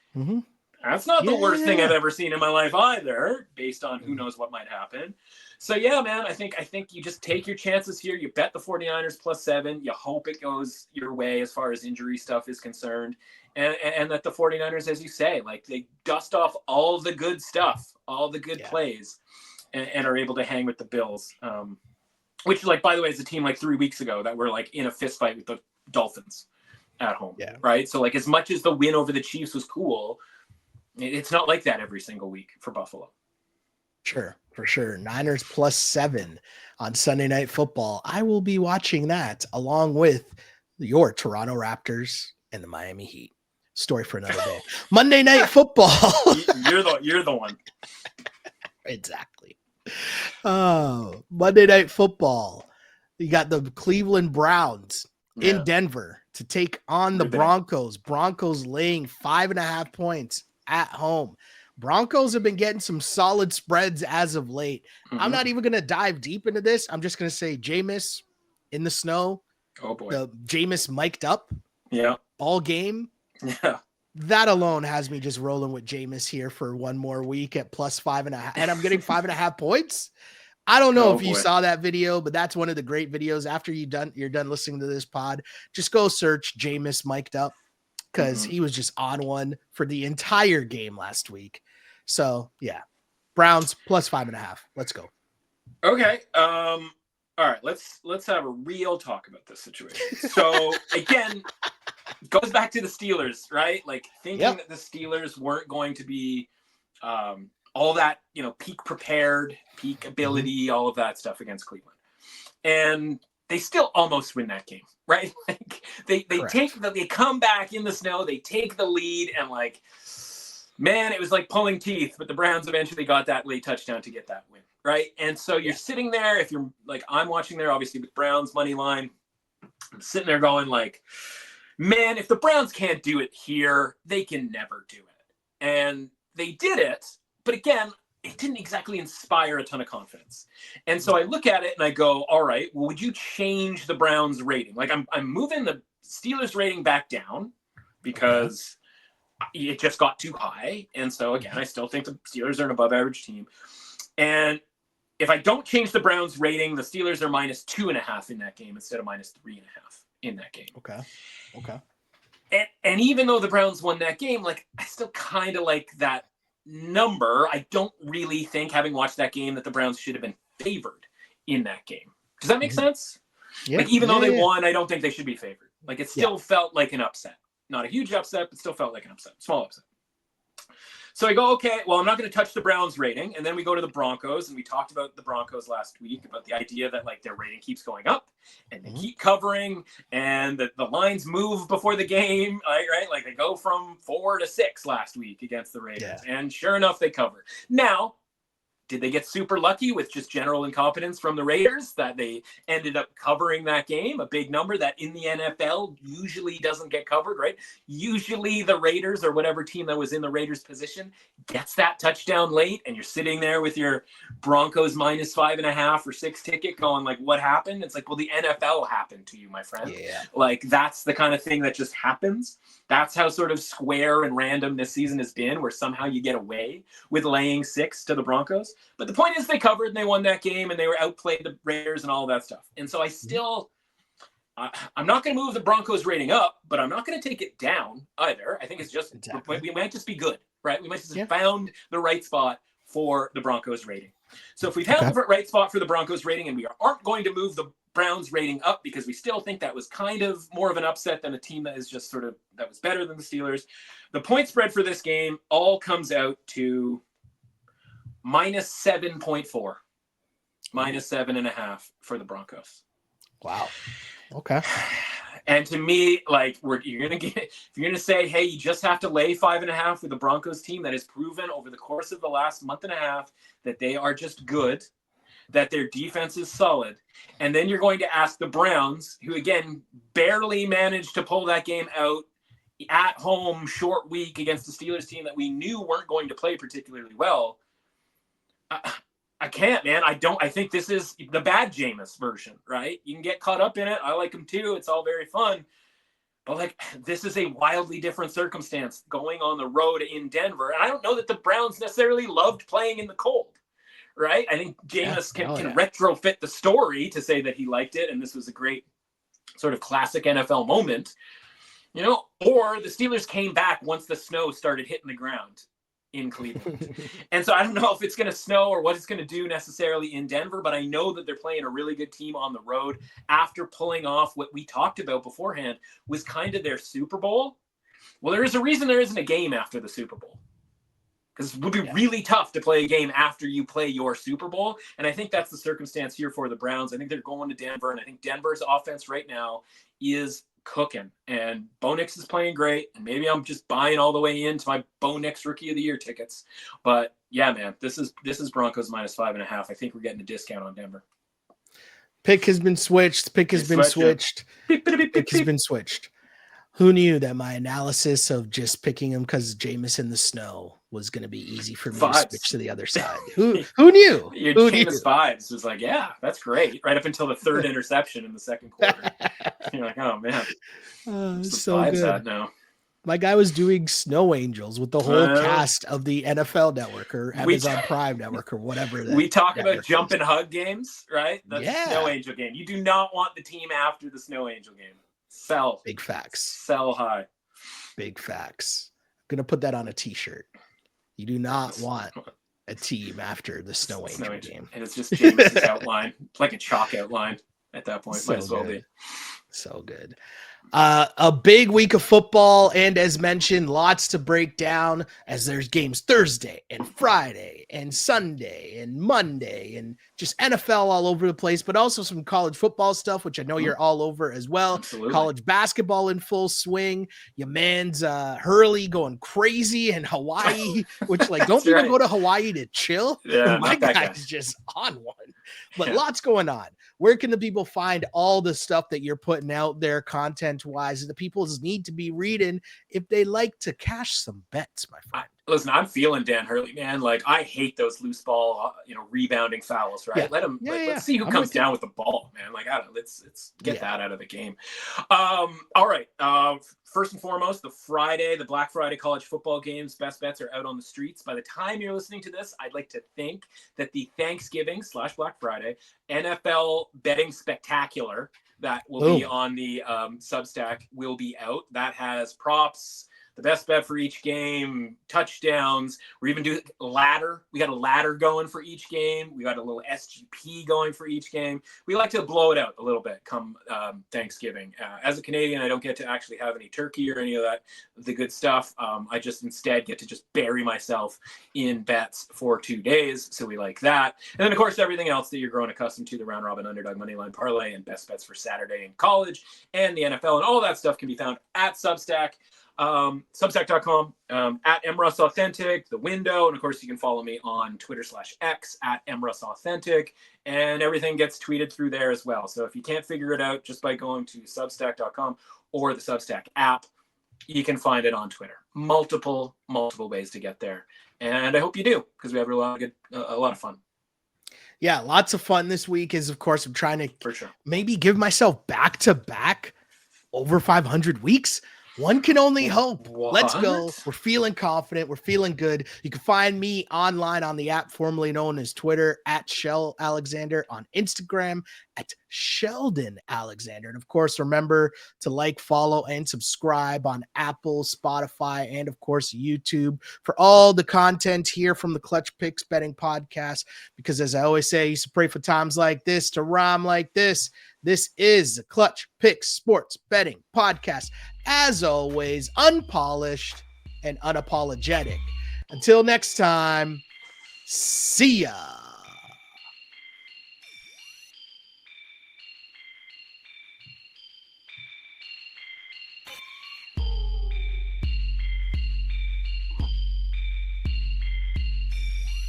that's not the worst thing I've ever seen in my life either, based on who knows what might happen. So, yeah, man, I think you just take your chances here. You bet the 49ers +7. You hope it goes your way as far as injury stuff is concerned. And that the 49ers, as you say, like they dust off all the good stuff, all the good plays, and are able to hang with the Bills. Which, like, by the way, is a team like 3 weeks ago that were like in a fist fight with the Dolphins at home, right? So like as much as the win over the Chiefs was cool, it's not like that every single week for Buffalo. Sure, for sure. Niners +7 on Sunday Night Football. I will be watching that along with your Toronto Raptors and the Miami Heat. Story for another day. Monday Night Football. You're the one. Exactly. Oh, Monday Night Football. You got the Cleveland Browns in Denver to take on the Broncos. Broncos laying 5.5 points at home. Broncos have been getting some solid spreads as of late. I'm not even going to dive deep into this. I'm just going to say Jameis in the snow. Oh boy. The Jameis mic'd up. Yeah. All game. Yeah. That alone has me just rolling with Jameis here for one more week at +5.5. And I'm getting 5.5 points. I don't know if you saw that video, but that's one of the great videos. After you're done listening to this pod, just go search Jameis mic'd up because he was just on one for the entire game last week. So yeah, Browns +5.5. Let's go. Okay. All right. Let's have a real talk about this situation. So again, goes back to the Steelers, right? Like thinking that the Steelers weren't going to be all that, peak prepared, peak ability, all of that stuff against Cleveland. And they still almost win that game, right? Like they come back in the snow, they take the lead, and like, man, it was like pulling teeth, but the Browns eventually got that late touchdown to get that win, right? And so you're sitting there, if you're like, I'm watching there, obviously with Browns money line, I'm sitting there going like, man, if the Browns can't do it here, they can never do it. And they did it, but again, it didn't exactly inspire a ton of confidence. And so I look at it and I go, all right, well, would you change the Browns rating? Like I'm moving the Steelers rating back down because it just got too high. And so again, I still think the Steelers are an above average team. And if I don't change the Browns rating, the Steelers are -2.5 in that game instead of -3.5 in that game. Okay. And even though the Browns won that game, like I still kind of like that number. I don't really think, having watched that game, that the Browns should have been favored in that game. Does that make sense? Yeah. Like even though they won, I don't think they should be favored. Like it still felt like an upset. Not a huge upset, but still felt like an upset. Small upset. So I go, okay, well, I'm not going to touch the Browns rating. And then we go to the Broncos, and we talked about the Broncos last week, about the idea that like their rating keeps going up and they keep covering, and the lines move before the game, right? Like they go from 4 to 6 last week against the Raiders. Yeah. And sure enough, they cover. Now, did they get super lucky with just general incompetence from the Raiders that they ended up covering that game? A big number that in the NFL usually doesn't get covered, right? Usually the Raiders, or whatever team that was in the Raiders position, gets that touchdown late, and you're sitting there with your Broncos -5.5 or 6 ticket going like, what happened? It's like, well, the NFL happened to you, my friend. Yeah. Like that's the kind of thing that just happens. That's how sort of square and random this season has been, where somehow you get away with laying 6 to the Broncos. But the point is they covered and they won that game, and they were outplayed the Raiders and all of that stuff. And so I still, I'm not going to move the Broncos rating up, but I'm not going to take it down either. I think it's just, we might just be good, right? We might just have found the right spot for the Broncos rating. So if we've found the right spot for the Broncos rating, and we aren't going to move the Browns rating up because we still think that was kind of more of an upset than a team that is just sort of, that was better than the Steelers. The point spread for this game all comes out to -7.4, -7.5 for the Broncos. Wow. Okay. And to me, like if you're gonna say, hey, you just have to lay 5.5 with the Broncos team that has proven over the course of the last month and a half that they are just good, that their defense is solid, and then you're going to ask the Browns, who again barely managed to pull that game out at home, short week against the Steelers team that we knew weren't going to play particularly well. I can't, man. I think this is the bad Jameis version, right? You can get caught up in it. I like him too. It's all very fun. But like, this is a wildly different circumstance going on the road in Denver. And I don't know that the Browns necessarily loved playing in the cold, right? I think Jameis can retrofit the story to say that he liked it, and this was a great sort of classic NFL moment, or the Steelers came back once the snow started hitting the ground in Cleveland. And so I don't know if it's going to snow or what it's going to do necessarily in Denver, but I know that they're playing a really good team on the road after pulling off what we talked about beforehand was kind of their Super Bowl. Well, there is a reason there isn't a game after the Super Bowl, because it would be really tough to play a game after you play your Super Bowl. And I think that's the circumstance here for the Browns. I think they're going to Denver, and I think Denver's offense right now is cooking, and Bo Nix is playing great, and maybe I'm just buying all the way into my Bo Nix Rookie of the Year tickets. But yeah, man, this is Broncos -5.5. I think we're getting a discount on Denver. Pick has been switched. Pick has been switched. Who knew that my analysis of just picking him because Jameis in the snow was going to be easy for me to switch to the other side? Who knew? Your Jameis vibes was like, yeah, that's great. Right up until the third interception in the second quarter. You're like, oh, man. So good. Now. My guy was doing Snow Angels with the whole cast of the NFL Network or Amazon Prime Network or whatever. We talk about jump and hug games, right? That's the Snow Angel game. You do not want the team after the Snow Angel game. Sell. Big facts. Sell high. Big facts. I'm going to put that on a t-shirt. You do not want a team after the Snow Angel game. And it's just Jameis' outline, like a chalk outline. at that point. So Might as well good. be. So good. A big week of football, and as mentioned, lots to break down as there's games Thursday and Friday and Sunday and Monday and just NFL all over the place, but also some college football stuff, which I know you're all over as well. Absolutely. College basketball in full swing. Your man's Hurley going crazy in Hawaii, which like don't people go to Hawaii to chill? Yeah, My guy's just on one. But lots going on. Where can the people find all the stuff that you're putting out there content wise? The people need to be reading if they like to cash some bets, my friend. Listen, I'm feeling Dan Hurley, man. Like, I hate those loose ball, rebounding fouls, right? Yeah. Let him. Let's see who comes down with the ball, man. Like, let's get that out of the game. All right. First and foremost, the Black Friday college football games, best bets are out on the streets. By the time you're listening to this, I'd like to think that the Thanksgiving/Black Friday NFL betting spectacular that will be on the Substack will be out. That has props, the best bet for each game, touchdowns. We're even doing ladder. We got a ladder going for each game. We got a little SGP going for each game. We like to blow it out a little bit come Thanksgiving. As a Canadian, I don't get to actually have any turkey or any of that, the good stuff. I just instead get to just bury myself in bets for 2 days. So we like that. And then, of course, everything else that you're growing accustomed to, the round robin underdog moneyline parlay and best bets for Saturday in college and the NFL and all that stuff can be found at Substack. Substack.com, at mrusauthentic, the window, and of course you can follow me on Twitter/X at mrusauthentic, and everything gets tweeted through there as well. So if you can't figure it out just by going to substack.com or the Substack app, you can find it on Twitter. Multiple ways to get there, and I hope you do, because we have a lot of fun. Yeah, lots of fun this week. Is of course I'm trying to for sure maybe give myself back over 500 weeks. One can only hope. What? Let's go. We're feeling confident. We're feeling good. You can find me online on the app formerly known as Twitter at Shell Alexander, on Instagram at Sheldon Alexander. And of course, remember to like, follow, and subscribe on Apple, Spotify, and of course, YouTube for all the content here from the Clutch Picks Betting Podcast. Because as I always say, I used to pray for times like this to rhyme like this. This is the Clutch Picks Sports Betting Podcast. As always, unpolished and unapologetic. Until next time, see ya.